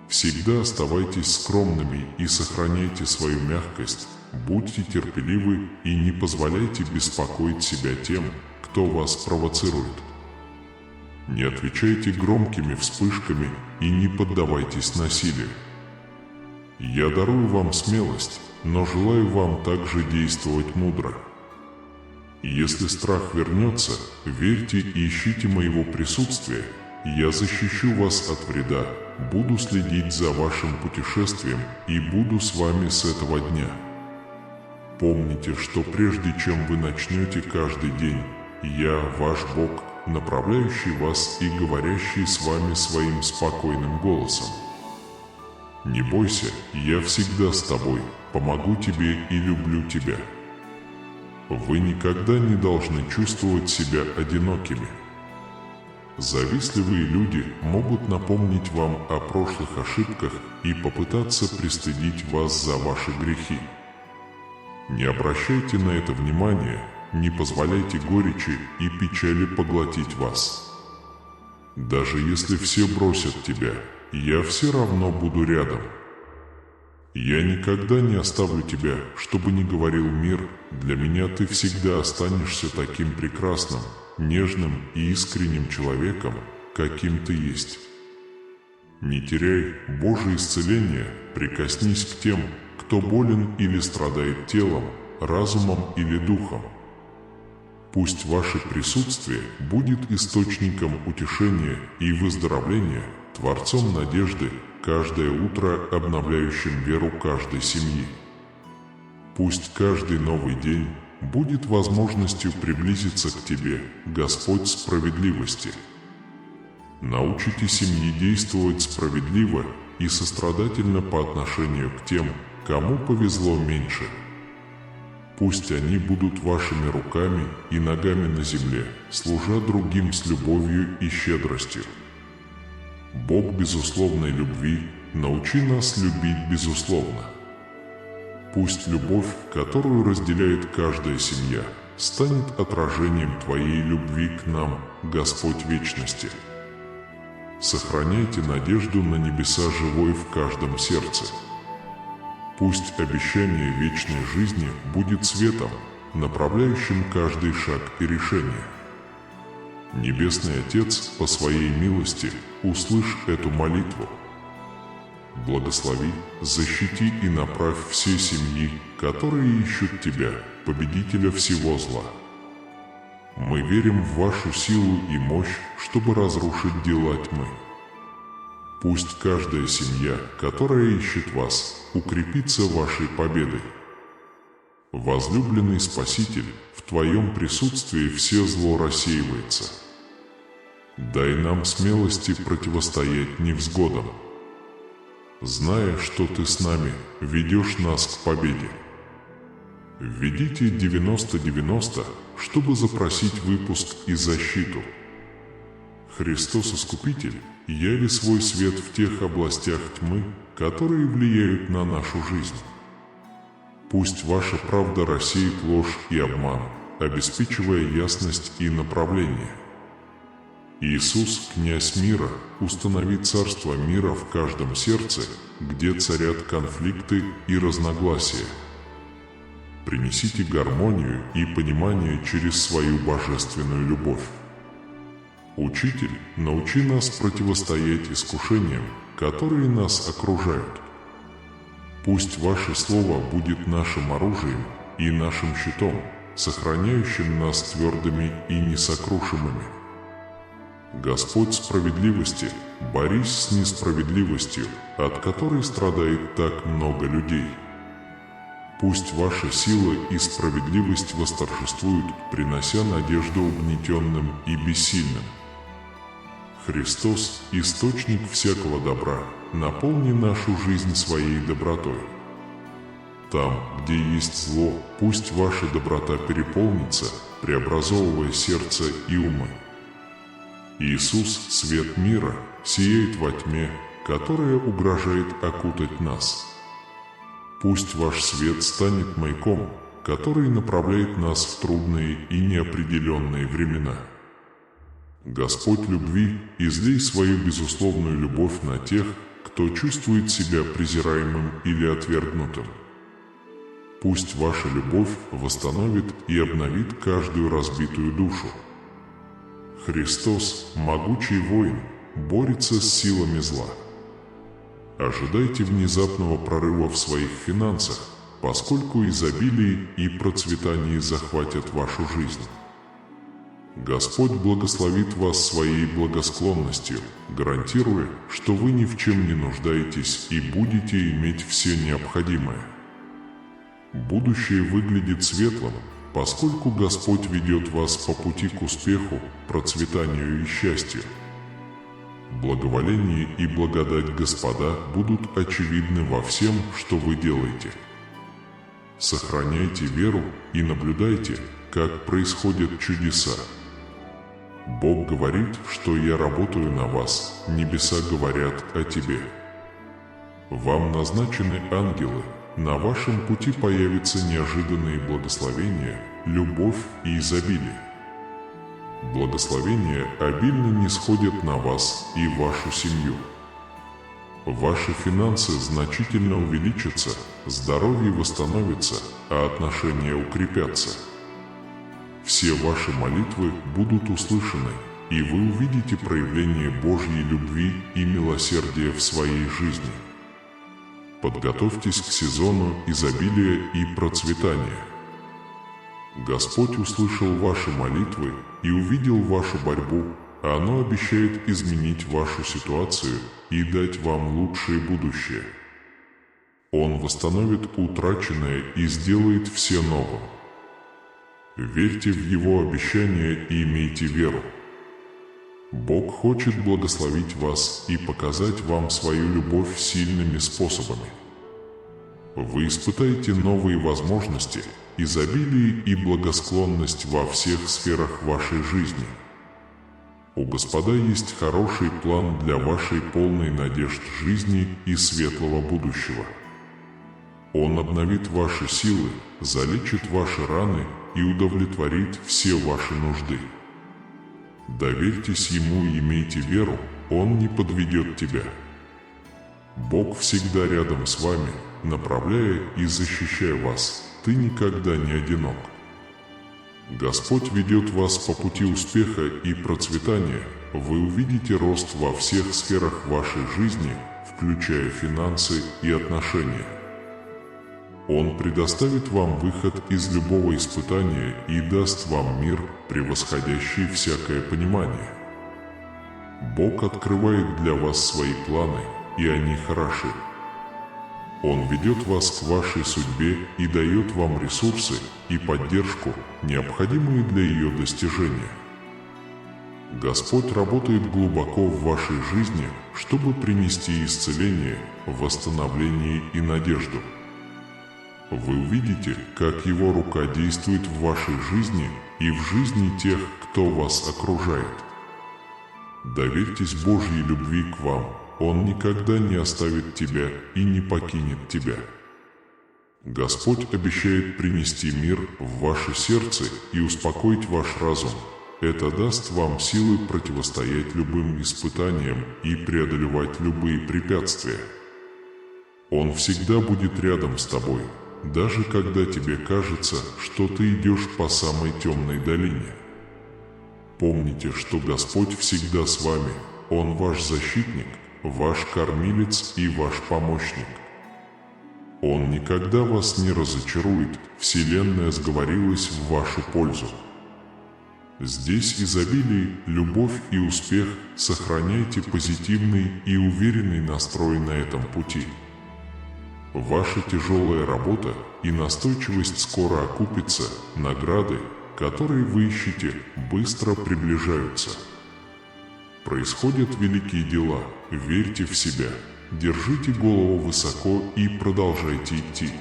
Всегда оставайтесь скромными и сохраняйте свою мягкость, будьте терпеливы и не позволяйте беспокоить себя тем, кто вас провоцирует. Не отвечайте громкими вспышками и не поддавайтесь насилию. Я дарую вам смелость, но желаю вам также действовать мудро. Если страх вернется, верьте и ищите моего присутствия, я защищу вас от вреда, буду следить за вашим путешествием и буду с вами с этого дня. Помните, что прежде чем вы начнете каждый день, я, ваш Бог, направляющий вас и говорящий с вами своим спокойным голосом. Не бойся, я всегда с тобой, помогу тебе и люблю тебя. Вы никогда не должны чувствовать себя одинокими. Завистливые люди могут напомнить вам о прошлых ошибках и попытаться пристыдить вас за ваши грехи. Не обращайте на это внимания, не позволяйте горечи и печали поглотить вас. Даже если все бросят тебя, я все равно буду рядом. Я никогда не оставлю тебя, чтобы не говорил мир, для меня ты всегда останешься таким прекрасным, нежным и искренним человеком, каким ты есть. Не теряй Божие исцеление, прикоснись к тем, кто болен или страдает телом, разумом или духом. Пусть ваше присутствие будет источником утешения и выздоровления, творцом надежды, каждое утро обновляющим веру каждой семьи. Пусть каждый новый день будет возможностью приблизиться к тебе, Господь справедливости. Научите семьи действовать справедливо и сострадательно по отношению к тем, кому повезло меньше. Пусть они будут вашими руками и ногами на земле, служа другим с любовью и щедростью. Бог безусловной любви, научи нас любить безусловно. Пусть любовь, которую разделяет каждая семья, станет отражением Твоей любви к нам, Господь вечности. Сохраняйте надежду на небеса живой в каждом сердце. Пусть обещание вечной жизни будет светом, направляющим каждый шаг и решение. Небесный Отец, по своей милости, услышь эту молитву. Благослови, защити и направь все семьи, которые ищут Тебя, победителя всего зла. Мы верим в Вашу силу и мощь, чтобы разрушить дела тьмы. Пусть каждая семья, которая ищет Вас, укрепится Вашей победой. Возлюбленный Спаситель, в Твоем присутствии все зло рассеивается. Дай нам смелости противостоять невзгодам. Зная, что Ты с нами, ведешь нас к победе. Введите 90-90, чтобы запросить выпуск и защиту. Христос Искупитель, яви свой свет в тех областях тьмы, которые влияют на нашу жизнь. Пусть Ваша правда рассеет ложь и обман, обеспечивая ясность и направление. Иисус, князь мира, установи царство мира в каждом сердце, где царят конфликты и разногласия. Принесите гармонию и понимание через свою божественную любовь. Учитель, научи нас противостоять искушениям, которые нас окружают. Пусть Ваше Слово будет нашим оружием и нашим щитом, сохраняющим нас твердыми и несокрушимыми. Господь справедливости, борись с несправедливостью, от которой страдает так много людей. Пусть Ваша сила и справедливость восторжествуют, принося надежду угнетенным и бессильным. Христос, источник всякого добра, наполни нашу жизнь своей добротой. Там, где есть зло, пусть Ваша доброта переполнится, преобразовывая сердце и умы. Иисус, свет мира, сияет во тьме, которая угрожает окутать нас. Пусть Ваш свет станет маяком, который направляет нас в трудные и неопределенные времена. Господь любви, излей свою безусловную любовь на тех, кто чувствует себя презираемым или отвергнутым. Пусть Ваша любовь восстановит и обновит каждую разбитую душу. Христос, могучий воин, борется с силами зла. Ожидайте внезапного прорыва в своих финансах, поскольку изобилие и процветание захватят вашу жизнь. Господь благословит вас своей благосклонностью, гарантируя, что вы ни в чем не нуждаетесь и будете иметь все необходимое. Будущее выглядит светлым, поскольку Господь ведет вас по пути к успеху, процветанию и счастью. Благоволение и благодать Господа будут очевидны во всем, что вы делаете. Сохраняйте веру и наблюдайте, как происходят чудеса. Бог говорит, что я работаю на вас, небеса говорят о тебе. Вам назначены ангелы, на вашем пути появятся неожиданные благословения, любовь и изобилие. Благословения обильно нисходят на вас и вашу семью. Ваши финансы значительно увеличатся, здоровье восстановится, а отношения укрепятся. Все ваши молитвы будут услышаны, и вы увидите проявление Божьей любви и милосердия в своей жизни. Подготовьтесь к сезону изобилия и процветания. Господь услышал ваши молитвы и увидел вашу борьбу, а оно обещает изменить вашу ситуацию и дать вам лучшее будущее. Он восстановит утраченное и сделает все новым. Верьте в Его обещания и имейте веру. Бог хочет благословить вас и показать вам свою любовь сильными способами. Вы испытаете новые возможности, изобилие и благосклонность во всех сферах вашей жизни. У Господа есть хороший план для вашей полной надежд жизни и светлого будущего. Он обновит ваши силы, залечит ваши раны и удовлетворит все ваши нужды. Доверьтесь Ему и имейте веру, Он не подведет тебя. Бог всегда рядом с вами, направляя и защищая вас. Ты никогда не одинок. Господь ведет вас по пути успеха и процветания. Вы увидите рост во всех сферах вашей жизни, включая финансы и отношения. Он предоставит вам выход из любого испытания и даст вам мир, превосходящий всякое понимание. Бог открывает для вас свои планы, и они хороши. Он ведет вас к вашей судьбе и дает вам ресурсы и поддержку, необходимые для ее достижения. Господь работает глубоко в вашей жизни, чтобы принести исцеление, восстановление и надежду. Вы увидите, как Его рука действует в вашей жизни и в жизни тех, кто вас окружает. Доверьтесь Божьей любви к вам. Он никогда не оставит тебя и не покинет тебя. Господь обещает принести мир в ваше сердце и успокоить ваш разум. Это даст вам силы противостоять любым испытаниям и преодолевать любые препятствия. Он всегда будет рядом с тобой, даже когда тебе кажется, что ты идешь по самой темной долине. Помните, что Господь всегда с вами. Он ваш защитник, ваш кормилец и ваш помощник. Он никогда вас не разочарует, Вселенная сговорилась в вашу пользу. Здесь изобилие, любовь и успех. Сохраняйте позитивный и уверенный настрой на этом пути. Ваша тяжелая работа и настойчивость скоро окупятся, награды, которые вы ищете, быстро приближаются. Происходят великие дела, верьте в себя, держите голову высоко и продолжайте идти.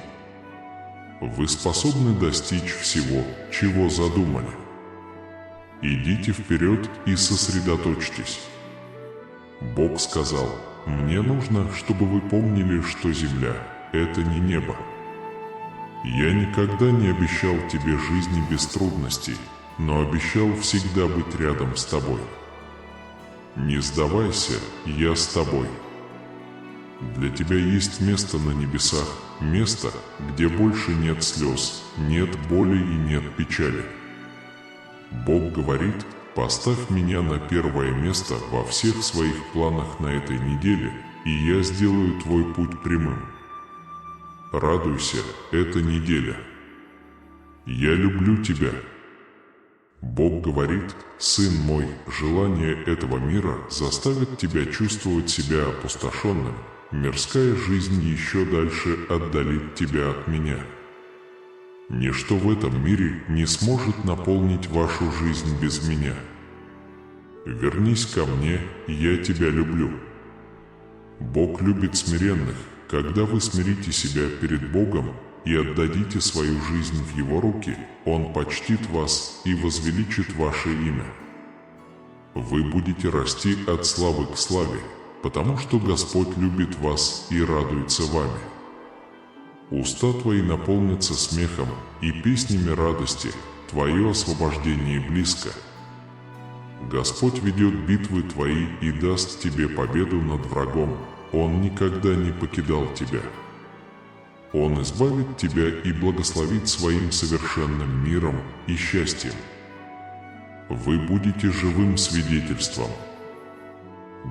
Вы способны достичь всего, чего задумали. Идите вперед и сосредоточьтесь. Бог сказал: «Мне нужно, чтобы вы помнили, что земля – это не небо. Я никогда не обещал тебе жизни без трудностей, но обещал всегда быть рядом с тобой. Не сдавайся, я с тобой. Для тебя есть место на небесах, место, где больше нет слез, нет боли и нет печали». Бог говорит: «Поставь меня на первое место во всех своих планах на этой неделе, и я сделаю твой путь прямым». Радуйся, это неделя. Я люблю тебя. Бог говорит: «Сын мой, желание этого мира заставит тебя чувствовать себя опустошенным. Мирская жизнь еще дальше отдалит тебя от меня. Ничто в этом мире не сможет наполнить вашу жизнь без меня. Вернись ко мне, я тебя люблю. Бог любит смиренных. Когда вы смирите себя перед Богом и отдадите свою жизнь в Его руки, Он почтит вас и возвеличит ваше имя. Вы будете расти от славы к славе, потому что Господь любит вас и радуется вами. Уста твои наполнятся смехом и песнями радости, твое освобождение близко. Господь ведет битвы твои и даст тебе победу над врагом. Он никогда не покидал тебя. Он избавит тебя и благословит своим совершенным миром и счастьем. Вы будете живым свидетельством.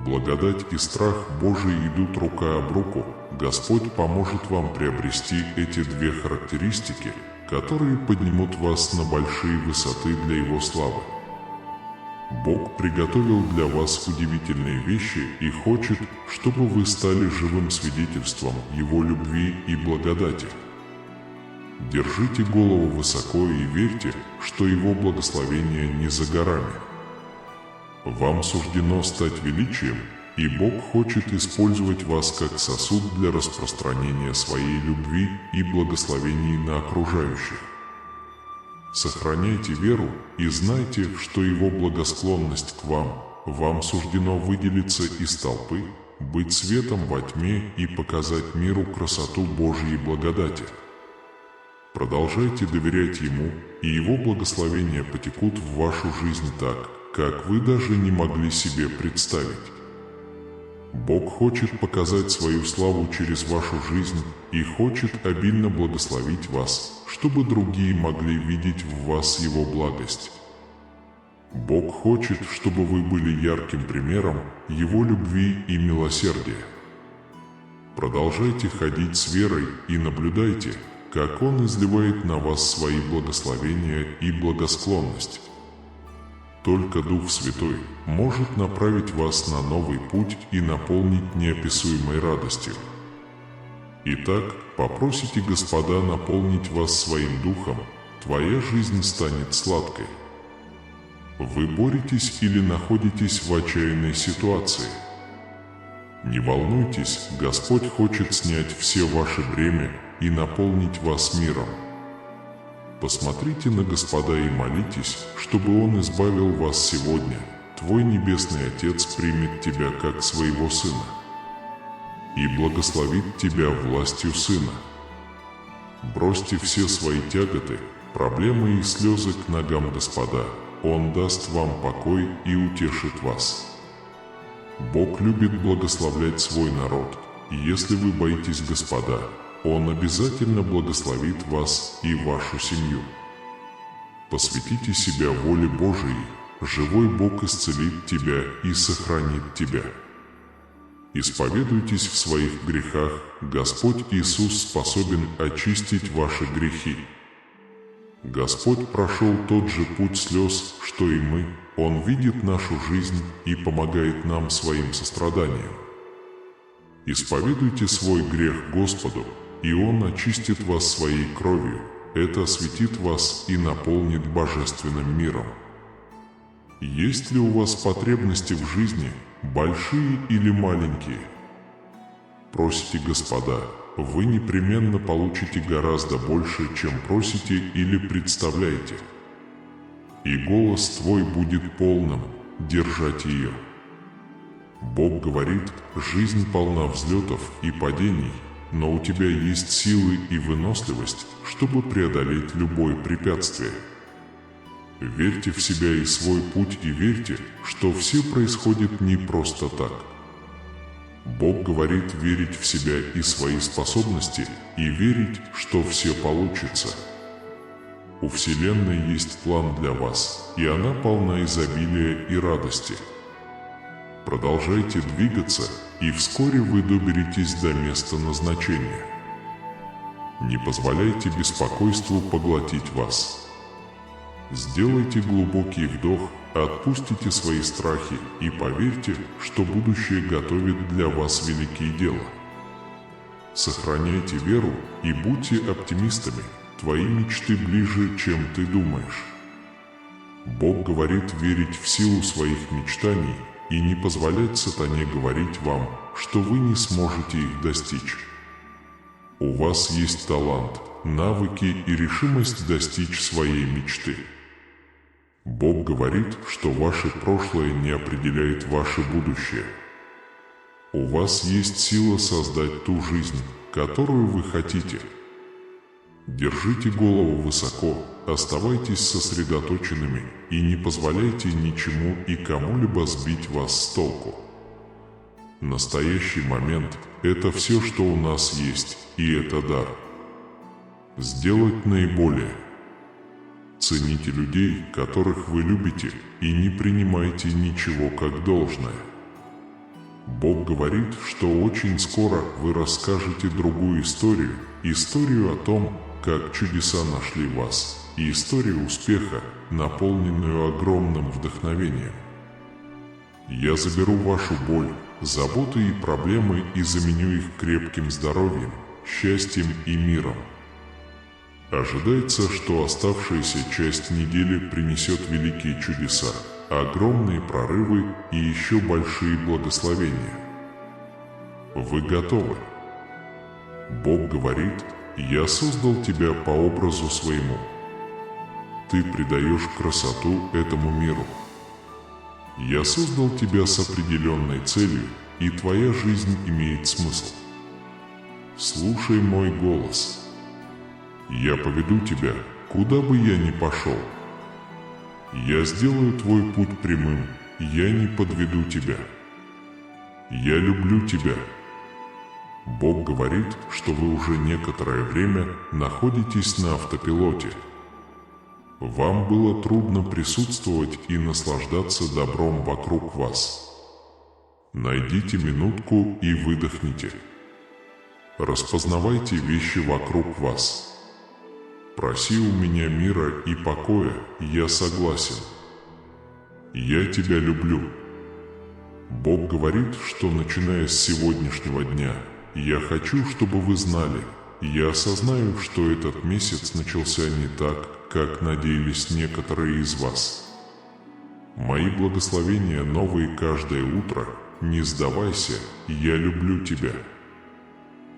Благодать и страх Божий идут рука об руку. Господь поможет вам приобрести эти две характеристики, которые поднимут вас на большие высоты для Его славы. Бог приготовил для вас удивительные вещи и хочет, чтобы вы стали живым свидетельством Его любви и благодати. Держите голову высоко и верьте, что Его благословение не за горами. Вам суждено стать величием, и Бог хочет использовать вас как сосуд для распространения своей любви и благословений на окружающих. Сохраняйте веру и знайте, что Его благосклонность к вам суждено выделиться из толпы, быть светом во тьме и показать миру красоту Божьей благодати. Продолжайте доверять Ему, и Его благословения потекут в вашу жизнь так, как вы даже не могли себе представить. Бог хочет показать свою славу через вашу жизнь и хочет обильно благословить вас, чтобы другие могли видеть в вас Его благость. Бог хочет, чтобы вы были ярким примером Его любви и милосердия. Продолжайте ходить с верой и наблюдайте, как Он изливает на вас свои благословения и благосклонность. Только Дух Святой может направить вас на новый путь и наполнить неописуемой радостью. Итак, попросите Господа наполнить вас своим Духом, твоя жизнь станет сладкой. Вы боретесь или находитесь в отчаянной ситуации? Не волнуйтесь, Господь хочет снять все ваше бремя и наполнить вас миром. Посмотрите на Господа и молитесь, чтобы Он избавил вас сегодня. Твой Небесный Отец примет тебя как своего Сына и благословит тебя властью Сына. Бросьте все свои тяготы, проблемы и слезы к ногам Господа. Он даст вам покой и утешит вас. Бог любит благословлять свой народ, и если вы боитесь Господа, Он обязательно благословит вас и вашу семью. Посвятите себя воле Божией, живой Бог исцелит тебя и сохранит тебя. Исповедуйтесь в своих грехах, Господь Иисус способен очистить ваши грехи. Господь прошел тот же путь слез, что и мы, Он видит нашу жизнь и помогает нам своим состраданием. Исповедуйте свой грех Господу, и Он очистит вас своей кровью. Это осветит вас и наполнит божественным миром. Есть ли у вас потребности в жизни, большие или маленькие? Просите Господа, вы непременно получите гораздо больше, чем просите или представляете. И голос твой будет полным, держать ее. Бог говорит, жизнь полна взлетов и падений, но у тебя есть силы и выносливость, чтобы преодолеть любое препятствие. Верьте в себя и свой путь и верьте, что все происходит не просто так. Бог говорит верить в себя и свои способности и верить, что все получится. У Вселенной есть план для вас, и она полна изобилия и радости. Продолжайте двигаться, и вскоре вы доберетесь до места назначения. Не позволяйте беспокойству поглотить вас. Сделайте глубокий вдох, отпустите свои страхи и поверьте, что будущее готовит для вас великие дела. Сохраняйте веру и будьте оптимистами, твои мечты ближе, чем ты думаешь. Бог говорит верить в силу своих мечтаний и не позволять сатане говорить вам, что вы не сможете их достичь. У вас есть талант, навыки и решимость достичь своей мечты. Бог говорит, что ваше прошлое не определяет ваше будущее. У вас есть сила создать ту жизнь, которую вы хотите. Держите голову высоко, оставайтесь сосредоточенными и не позволяйте ничему и кому-либо сбить вас с толку. Настоящий момент – это все, что у нас есть, и это дар. Сделать наиболее. Цените людей, которых вы любите, и не принимайте ничего как должное. Бог говорит, что очень скоро вы расскажете другую историю о том, как чудеса нашли вас, и историю успеха, наполненную огромным вдохновением. Я заберу вашу боль, заботы и проблемы и заменю их крепким здоровьем, счастьем и миром. Ожидается, что оставшаяся часть недели принесет великие чудеса, огромные прорывы и еще большие благословения. Вы готовы? Бог говорит: «Я создал тебя по образу своему». Ты придаешь красоту этому миру. Я создал тебя с определенной целью, и твоя жизнь имеет смысл. Слушай мой голос. Я поведу тебя, куда бы я ни пошел. Я сделаю твой путь прямым, я не подведу тебя. Я люблю тебя. Бог говорит, что вы уже некоторое время находитесь на автопилоте. Вам было трудно присутствовать и наслаждаться добром вокруг вас. Найдите минутку и выдохните. Распознавайте вещи вокруг вас. Проси у меня мира и покоя, я согласен. Я тебя люблю. Бог говорит, что начиная с сегодняшнего дня, я хочу, чтобы вы знали, я осознаю, что этот месяц начался не так, как надеялись некоторые из вас. Мои благословения новые каждое утро, не сдавайся, я люблю тебя.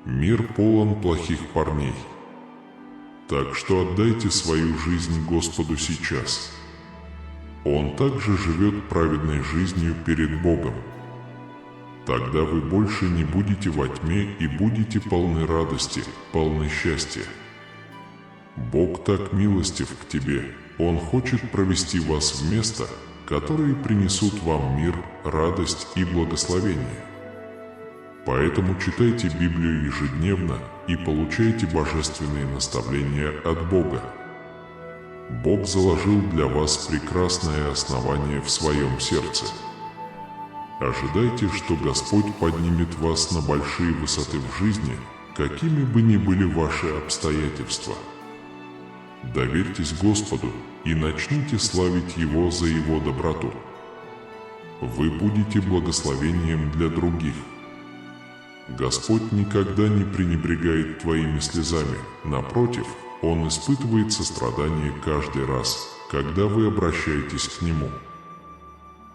Мир полон плохих парней. Так что отдайте свою жизнь Господу сейчас. Он также живет праведной жизнью перед Богом. Тогда вы больше не будете во тьме и будете полны радости, полны счастья. Бог так милостив к тебе, Он хочет провести вас в место, которые принесут вам мир, радость и благословение. Поэтому читайте Библию ежедневно и получайте божественные наставления от Бога. Бог заложил для вас прекрасное основание в своем сердце. Ожидайте, что Господь поднимет вас на большие высоты в жизни, какими бы ни были ваши обстоятельства. Доверьтесь Господу и начните славить Его за Его доброту. Вы будете благословением для других. Господь никогда не пренебрегает твоими слезами, напротив, Он испытывает сострадание каждый раз, когда вы обращаетесь к Нему.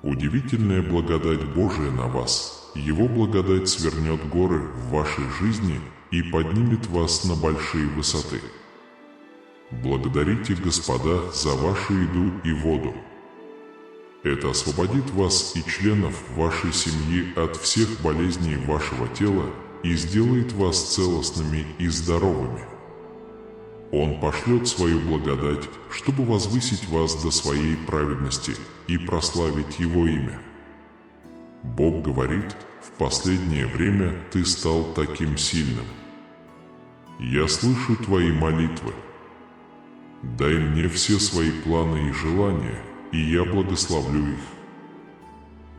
Удивительная благодать Божия на вас, Его благодать свернет горы в вашей жизни и поднимет вас на большие высоты. Благодарите Господа за вашу еду и воду. Это освободит вас и членов вашей семьи от всех болезней вашего тела и сделает вас целостными и здоровыми. Он пошлет свою благодать, чтобы возвысить вас до своей праведности и прославить Его имя. Бог говорит, в последнее время ты стал таким сильным. Я слышу твои молитвы. Дай мне все свои планы и желания, и я благословлю их.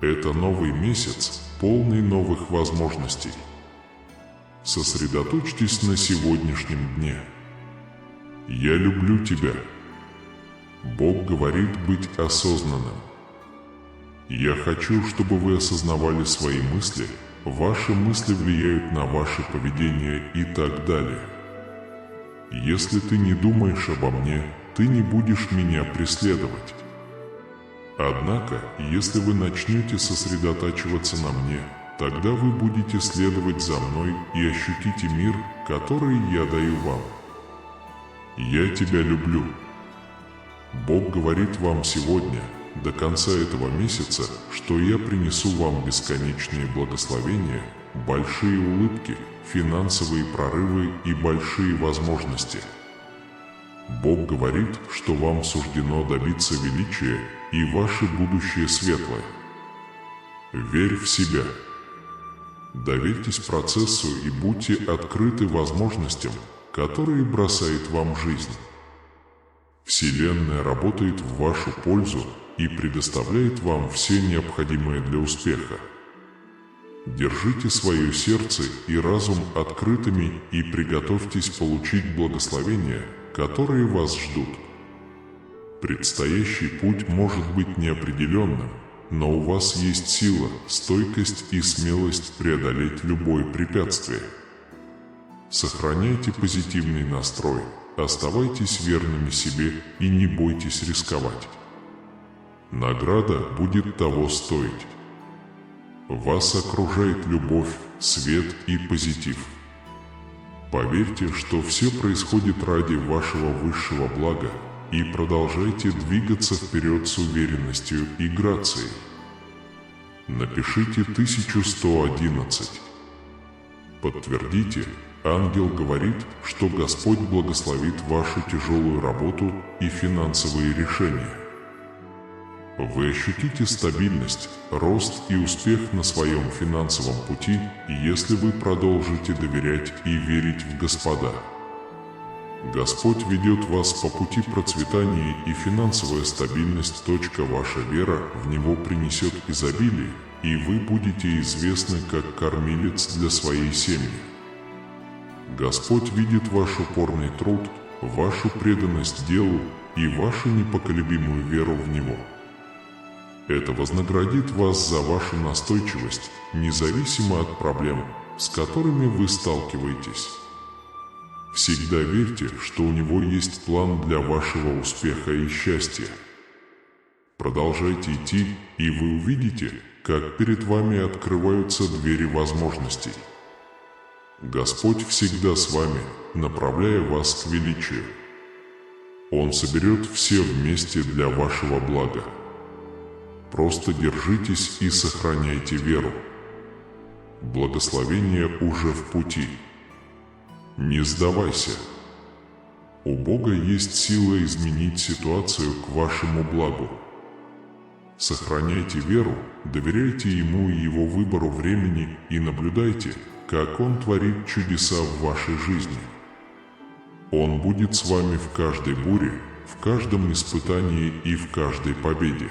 Это новый месяц, полный новых возможностей. Сосредоточьтесь на сегодняшнем дне. Я люблю тебя. Бог говорит быть осознанным. Я хочу, чтобы вы осознавали свои мысли, ваши мысли влияют на ваше поведение и так далее. Если ты не думаешь обо мне, ты не будешь меня преследовать. Однако, если вы начнете сосредотачиваться на мне, тогда вы будете следовать за мной и ощутите мир, который я даю вам. Я тебя люблю. Бог говорит вам сегодня, до конца этого месяца, что я принесу вам бесконечные благословения, большие улыбки, финансовые прорывы и большие возможности. Бог говорит, что вам суждено добиться величия, и ваше будущее светлое. Верь в себя. Доверьтесь процессу и будьте открыты возможностям, которые бросает вам жизнь. Вселенная работает в вашу пользу и предоставляет вам все необходимое для успеха. Держите свое сердце и разум открытыми и приготовьтесь получить благословения, которые вас ждут. Предстоящий путь может быть неопределенным, но у вас есть сила, стойкость и смелость преодолеть любое препятствие. Сохраняйте позитивный настрой, оставайтесь верными себе и не бойтесь рисковать. Награда будет того стоить. Вас окружает любовь, свет и позитив. Поверьте, что все происходит ради вашего высшего блага, и продолжайте двигаться вперед с уверенностью и грацией. Напишите 1111. Подтвердите, ангел говорит, что Господь благословит вашу тяжелую работу и финансовые решения. Вы ощутите стабильность, рост и успех на своем финансовом пути, если вы продолжите доверять и верить в Господа. Господь ведет вас по пути процветания, и финансовая стабильность. Ваша вера в Него принесет изобилие, и вы будете известны как кормилец для своей семьи. Господь видит ваш упорный труд, вашу преданность делу и вашу непоколебимую веру в Него. Это вознаградит вас за вашу настойчивость, независимо от проблем, с которыми вы сталкиваетесь. Всегда верьте, что у Него есть план для вашего успеха и счастья. Продолжайте идти, и вы увидите, как перед вами открываются двери возможностей. Господь всегда с вами, направляя вас к величию. Он соберет все вместе для вашего блага. Просто держитесь и сохраняйте веру. Благословение уже в пути. Не сдавайся. У Бога есть сила изменить ситуацию к вашему благу. Сохраняйте веру, доверяйте Ему и Его выбору времени и наблюдайте, как Он творит чудеса в вашей жизни. Он будет с вами в каждой буре, в каждом испытании и в каждой победе.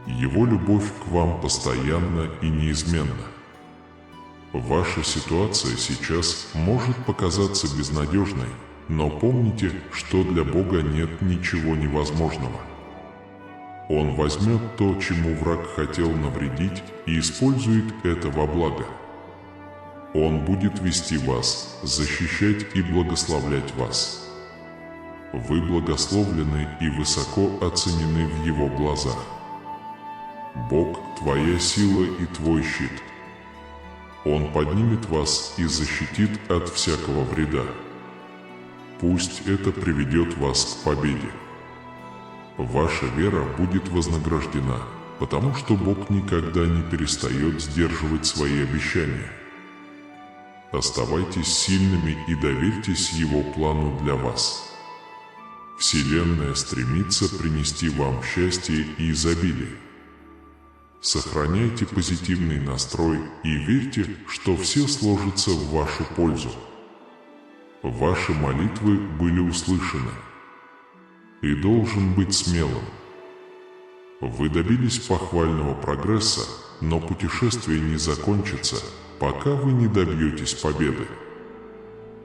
Его любовь к вам постоянна и неизменна. Ваша ситуация сейчас может показаться безнадежной, но помните, что для Бога нет ничего невозможного. Он возьмет то, чему враг хотел навредить, и использует это во благо. Он будет вести вас, защищать и благословлять вас. Вы благословлены и высоко оценены в Его глазах. Бог – твоя сила и твой щит. Он поднимет вас и защитит от всякого вреда. Пусть это приведет вас к победе. Ваша вера будет вознаграждена, потому что Бог никогда не перестает сдерживать свои обещания. Оставайтесь сильными и доверьтесь Его плану для вас. Вселенная стремится принести вам счастье и изобилие. Сохраняйте позитивный настрой и верьте, что все сложится в вашу пользу. Ваши молитвы были услышаны. И должен быть смелым. Вы добились похвального прогресса, но путешествие не закончится, пока вы не добьетесь победы.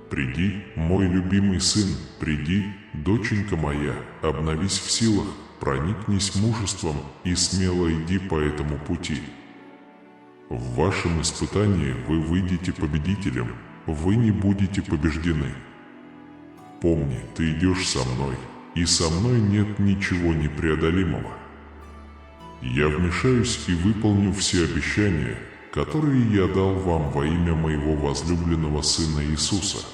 Приди, мой любимый сын, приди, доченька моя, обновись в силах, проникнись мужеством и смело иди по этому пути. В вашем испытании вы выйдете победителем, вы не будете побеждены. Помни, ты идешь со мной, и со мной нет ничего непреодолимого. Я вмешаюсь и выполню все обещания, которые я дал вам во имя моего возлюбленного Сына Иисуса.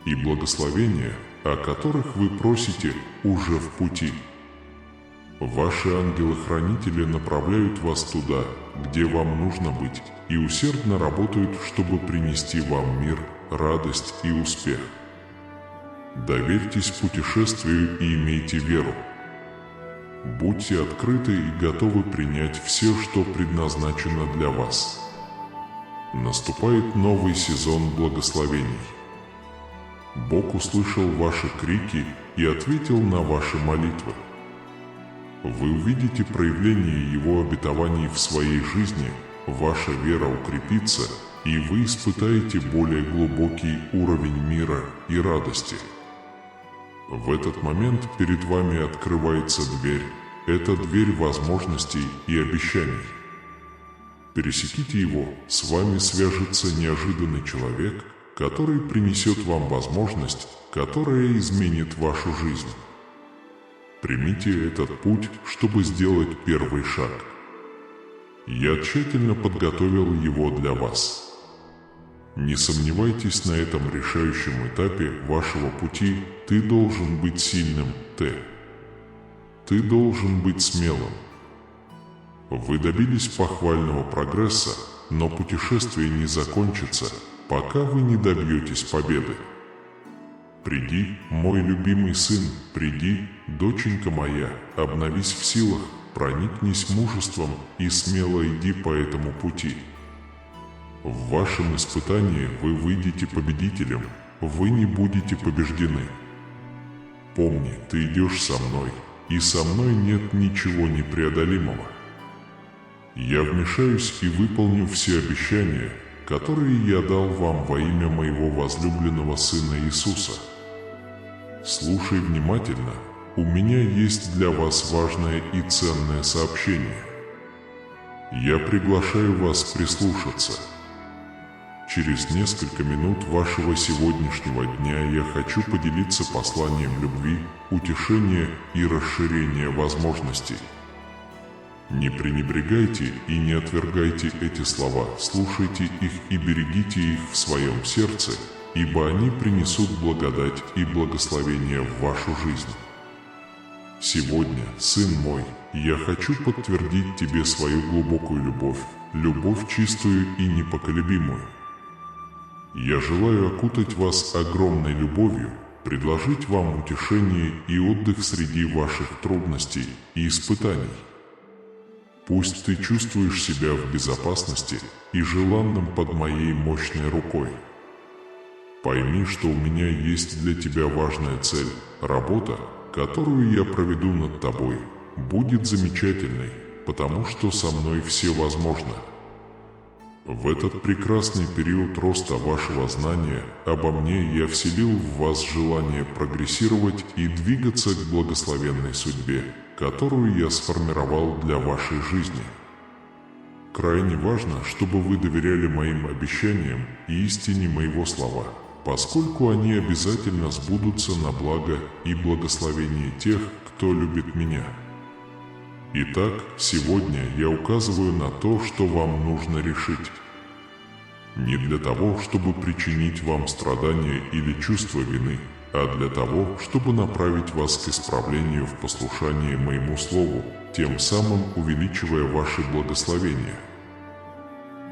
И благословения, о которых вы просите, уже в пути. Ваши ангелы-хранители направляют вас туда, где вам нужно быть, и усердно работают, чтобы принести вам мир, радость и успех. Доверьтесь путешествию и имейте веру. Будьте открыты и готовы принять все, что предназначено для вас. Наступает новый сезон благословений. Бог услышал ваши крики и ответил на ваши молитвы. Вы увидите проявление Его обетований в своей жизни, ваша вера укрепится, и вы испытаете более глубокий уровень мира и радости. В этот момент перед вами открывается дверь. Это дверь возможностей и обещаний. Пересеките его, с вами свяжется неожиданный человек, который принесет вам возможность, которая изменит вашу жизнь. Примите этот путь, чтобы сделать первый шаг. Я тщательно подготовил его для вас. Не сомневайтесь на этом решающем этапе вашего пути. Ты должен быть сильным, Ты должен быть смелым. Вы добились похвального прогресса, но путешествие не закончится, пока вы не добьетесь победы. Приди, мой любимый сын, приди, доченька моя, обновись в силах, проникнись мужеством и смело иди по этому пути. В вашем испытании вы выйдете победителем, вы не будете побеждены. Помни, ты идешь со мной, и со мной нет ничего непреодолимого. Я вмешаюсь и выполню все обещания, которые я дал вам во имя моего возлюбленного Сына Иисуса. Слушай внимательно, у меня есть для вас важное и ценное сообщение. Я приглашаю вас прислушаться. Через несколько минут вашего сегодняшнего дня я хочу поделиться посланием любви, утешения и расширения возможностей. Не пренебрегайте и не отвергайте эти слова, слушайте их и берегите их в своем сердце, ибо они принесут благодать и благословение в вашу жизнь. Сегодня, сын мой, я хочу подтвердить тебе свою глубокую любовь, любовь чистую и непоколебимую. Я желаю окутать вас огромной любовью, предложить вам утешение и отдых среди ваших трудностей и испытаний. Пусть ты чувствуешь себя в безопасности и желанным под моей мощной рукой. Пойми, что у меня есть для тебя важная цель. Работа, которую я проведу над тобой, будет замечательной, потому что со мной все возможно. В этот прекрасный период роста вашего знания обо мне я вселил в вас желание прогрессировать и двигаться к благословенной судьбе, которую я сформировал для вашей жизни. Крайне важно, чтобы вы доверяли моим обещаниям и истине моего слова, поскольку они обязательно сбудутся на благо и благословение тех, кто любит меня. Итак, сегодня я указываю на то, что вам нужно решить. Не для того, чтобы причинить вам страдания или чувство вины, а для того, чтобы направить вас к исправлению в послушании моему слову, тем самым увеличивая ваши благословения.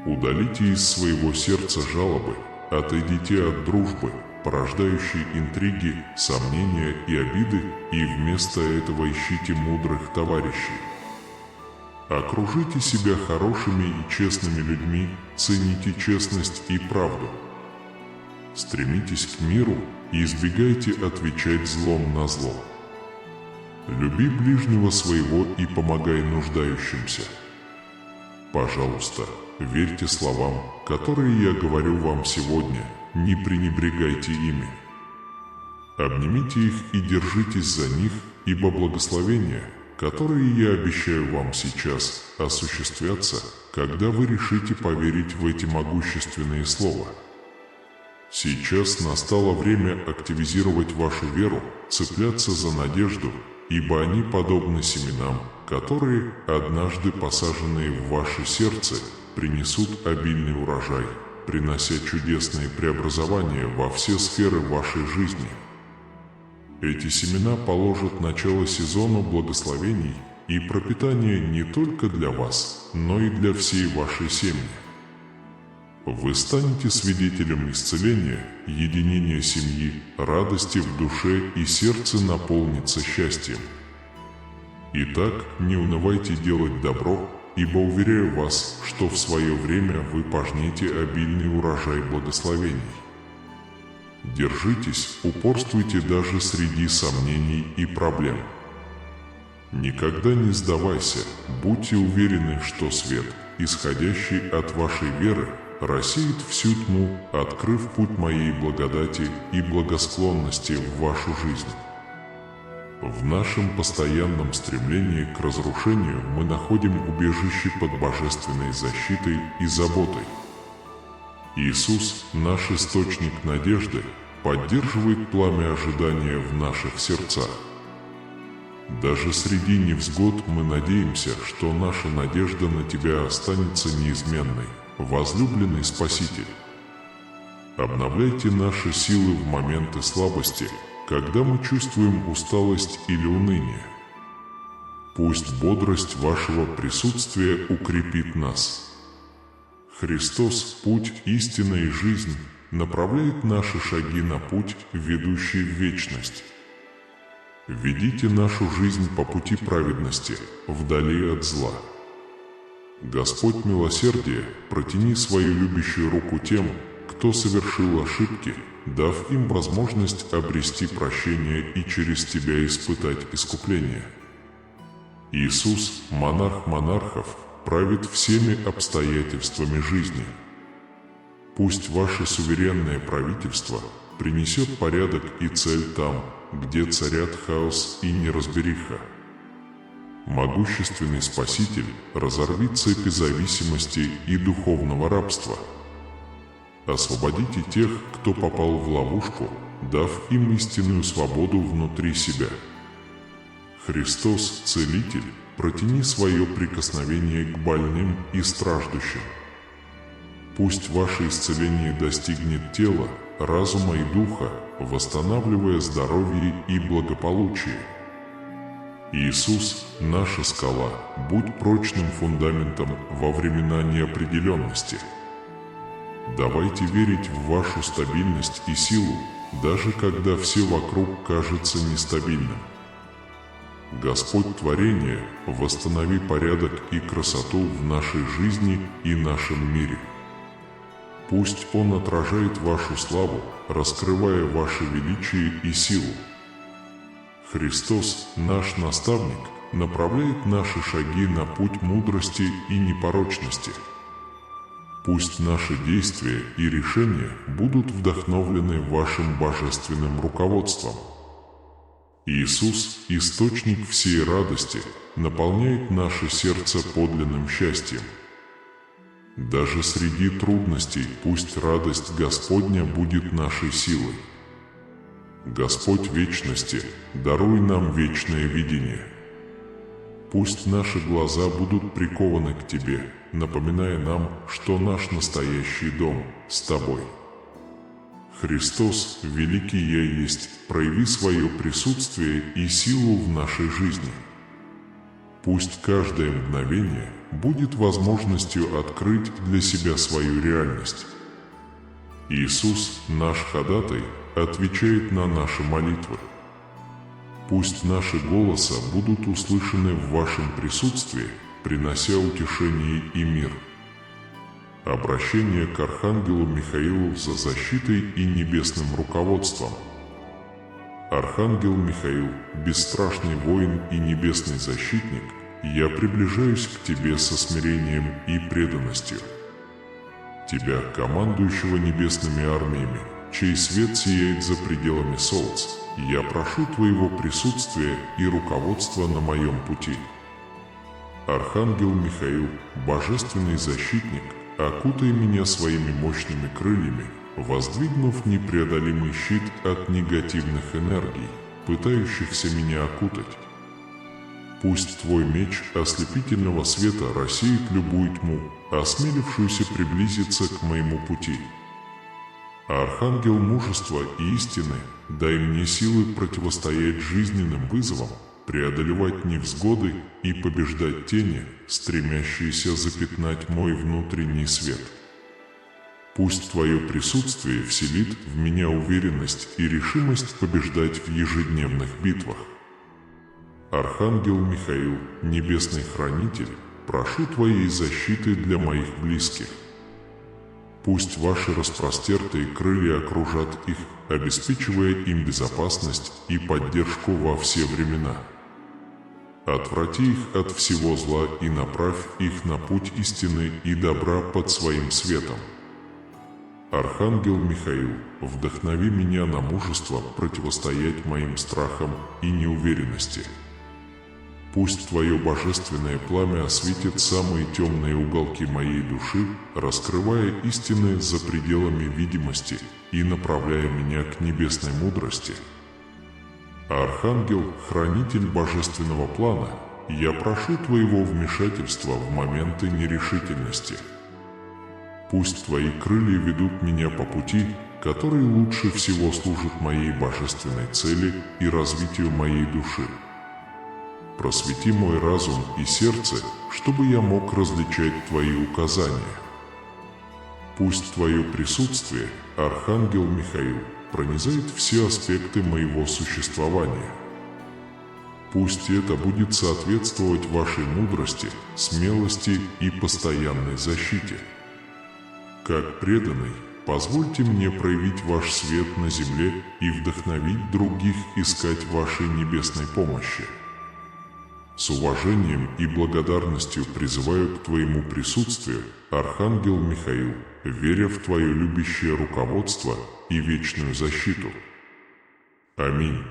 Удалите из своего сердца жалобы, отойдите от дружбы, порождающей интриги, сомнения и обиды, и вместо этого ищите мудрых товарищей. Окружите себя хорошими и честными людьми, цените честность и правду. Стремитесь к миру и избегайте отвечать злом на зло. Люби ближнего своего и помогай нуждающимся. Пожалуйста, верьте словам, которые я говорю вам сегодня, не пренебрегайте ими. Обнимите их и держитесь за них, ибо благословения, которые я обещаю вам сейчас, осуществятся, когда вы решите поверить в эти могущественные слова. Сейчас настало время активизировать вашу веру, цепляться за надежду, ибо они подобны семенам, которые, однажды посаженные в ваше сердце, принесут обильный урожай, принося чудесные преобразования во все сферы вашей жизни. Эти семена положат начало сезону благословений и пропитания не только для вас, но и для всей вашей семьи. Вы станете свидетелем исцеления, единения семьи, радости в душе и сердце наполнится счастьем. Итак, не унывайте делать добро, ибо уверяю вас, что в свое время вы пожнете обильный урожай благословений. Держитесь, упорствуйте даже среди сомнений и проблем. Никогда не сдавайся, будьте уверены, что свет, исходящий от вашей веры, рассеет всю тьму, открыв путь моей благодати и благосклонности в вашу жизнь. В нашем постоянном стремлении к разрушению мы находим убежище под божественной защитой и заботой. Иисус, наш источник надежды, поддерживает пламя ожидания в наших сердцах. Даже среди невзгод мы надеемся, что наша надежда на Тебя останется неизменной, возлюбленный Спаситель. Обновляйте наши силы в моменты слабости, когда мы чувствуем усталость или уныние. Пусть бодрость вашего присутствия укрепит нас. Христос, путь, истина и жизнь, направляет наши шаги на путь, ведущий в вечность. Ведите нашу жизнь по пути праведности, вдали от зла. Господь милосердия, протяни свою любящую руку тем, кто совершил ошибки, дав им возможность обрести прощение и через Тебя испытать искупление. Иисус, монарх монархов, правит всеми обстоятельствами жизни. Пусть ваше суверенное правительство принесет порядок и цель там, где царят хаос и неразбериха. Могущественный Спаситель, разорви цепи зависимости и духовного рабства. Освободите тех, кто попал в ловушку, дав им истинную свободу внутри себя. Христос, Целитель, протяни свое прикосновение к больным и страждущим. Пусть ваше исцеление достигнет тела, разума и духа, восстанавливая здоровье и благополучие. Иисус, наша скала, будь прочным фундаментом во времена неопределенности. Давайте верить в вашу стабильность и силу, даже когда все вокруг кажется нестабильным. Господь творения, восстанови порядок и красоту в нашей жизни и нашем мире. Пусть Он отражает вашу славу, раскрывая ваше величие и силу. Христос, наш наставник, направляет наши шаги на путь мудрости и непорочности. Пусть наши действия и решения будут вдохновлены вашим божественным руководством. Иисус, источник всей радости, наполняет наше сердце подлинным счастьем. Даже среди трудностей пусть радость Господня будет нашей силой. Господь вечности, даруй нам вечное видение. Пусть наши глаза будут прикованы к Тебе, напоминая нам, что наш настоящий дом с Тобой. Христос, великий Я есть, прояви свое присутствие и силу в нашей жизни. Пусть каждое мгновение будет возможностью открыть для себя свою реальность. Иисус, наш ходатай, отвечает на наши молитвы. Пусть наши голоса будут услышаны в вашем присутствии, принося утешение и мир. Обращение к Архангелу Михаилу за защитой и небесным руководством. Архангел Михаил, бесстрашный воин и небесный защитник, я приближаюсь к тебе со смирением и преданностью. Тебя, командующего небесными армиями, чей свет сияет за пределами солнца, я прошу твоего присутствия и руководства на моем пути. Архангел Михаил, божественный защитник, окутай меня своими мощными крыльями, воздвигнув непреодолимый щит от негативных энергий, пытающихся меня окутать. Пусть Твой меч ослепительного света рассеет любую тьму, осмелившуюся приблизиться к моему пути. Архангел мужества и истины, дай мне силы противостоять жизненным вызовам, преодолевать невзгоды и побеждать тени, стремящиеся запятнать мой внутренний свет. Пусть Твое присутствие вселит в меня уверенность и решимость побеждать в ежедневных битвах. Архангел Михаил, Небесный Хранитель, прошу Твоей защиты для моих близких. Пусть Ваши распростертые крылья окружат их, обеспечивая им безопасность и поддержку во все времена. Отврати их от всего зла и направь их на путь истины и добра под Своим светом. Архангел Михаил, вдохнови меня на мужество противостоять моим страхам и неуверенности. Пусть Твое божественное пламя осветит самые темные уголки моей души, раскрывая истины за пределами видимости и направляя меня к небесной мудрости. Архангел, хранитель божественного плана, я прошу Твоего вмешательства в моменты нерешительности. Пусть Твои крылья ведут меня по пути, который лучше всего служит моей божественной цели и развитию моей души. Просвети мой разум и сердце, чтобы я мог различать Твои указания. Пусть Твое присутствие, Архангел Михаил, пронизает все аспекты моего существования. Пусть это будет соответствовать Вашей мудрости, смелости и постоянной защите. Как преданный, позвольте мне проявить Ваш свет на земле и вдохновить других искать Вашей небесной помощи. С уважением и благодарностью призываю к Твоему присутствию, Архангел Михаил, веря в Твое любящее руководство и вечную защиту. Аминь.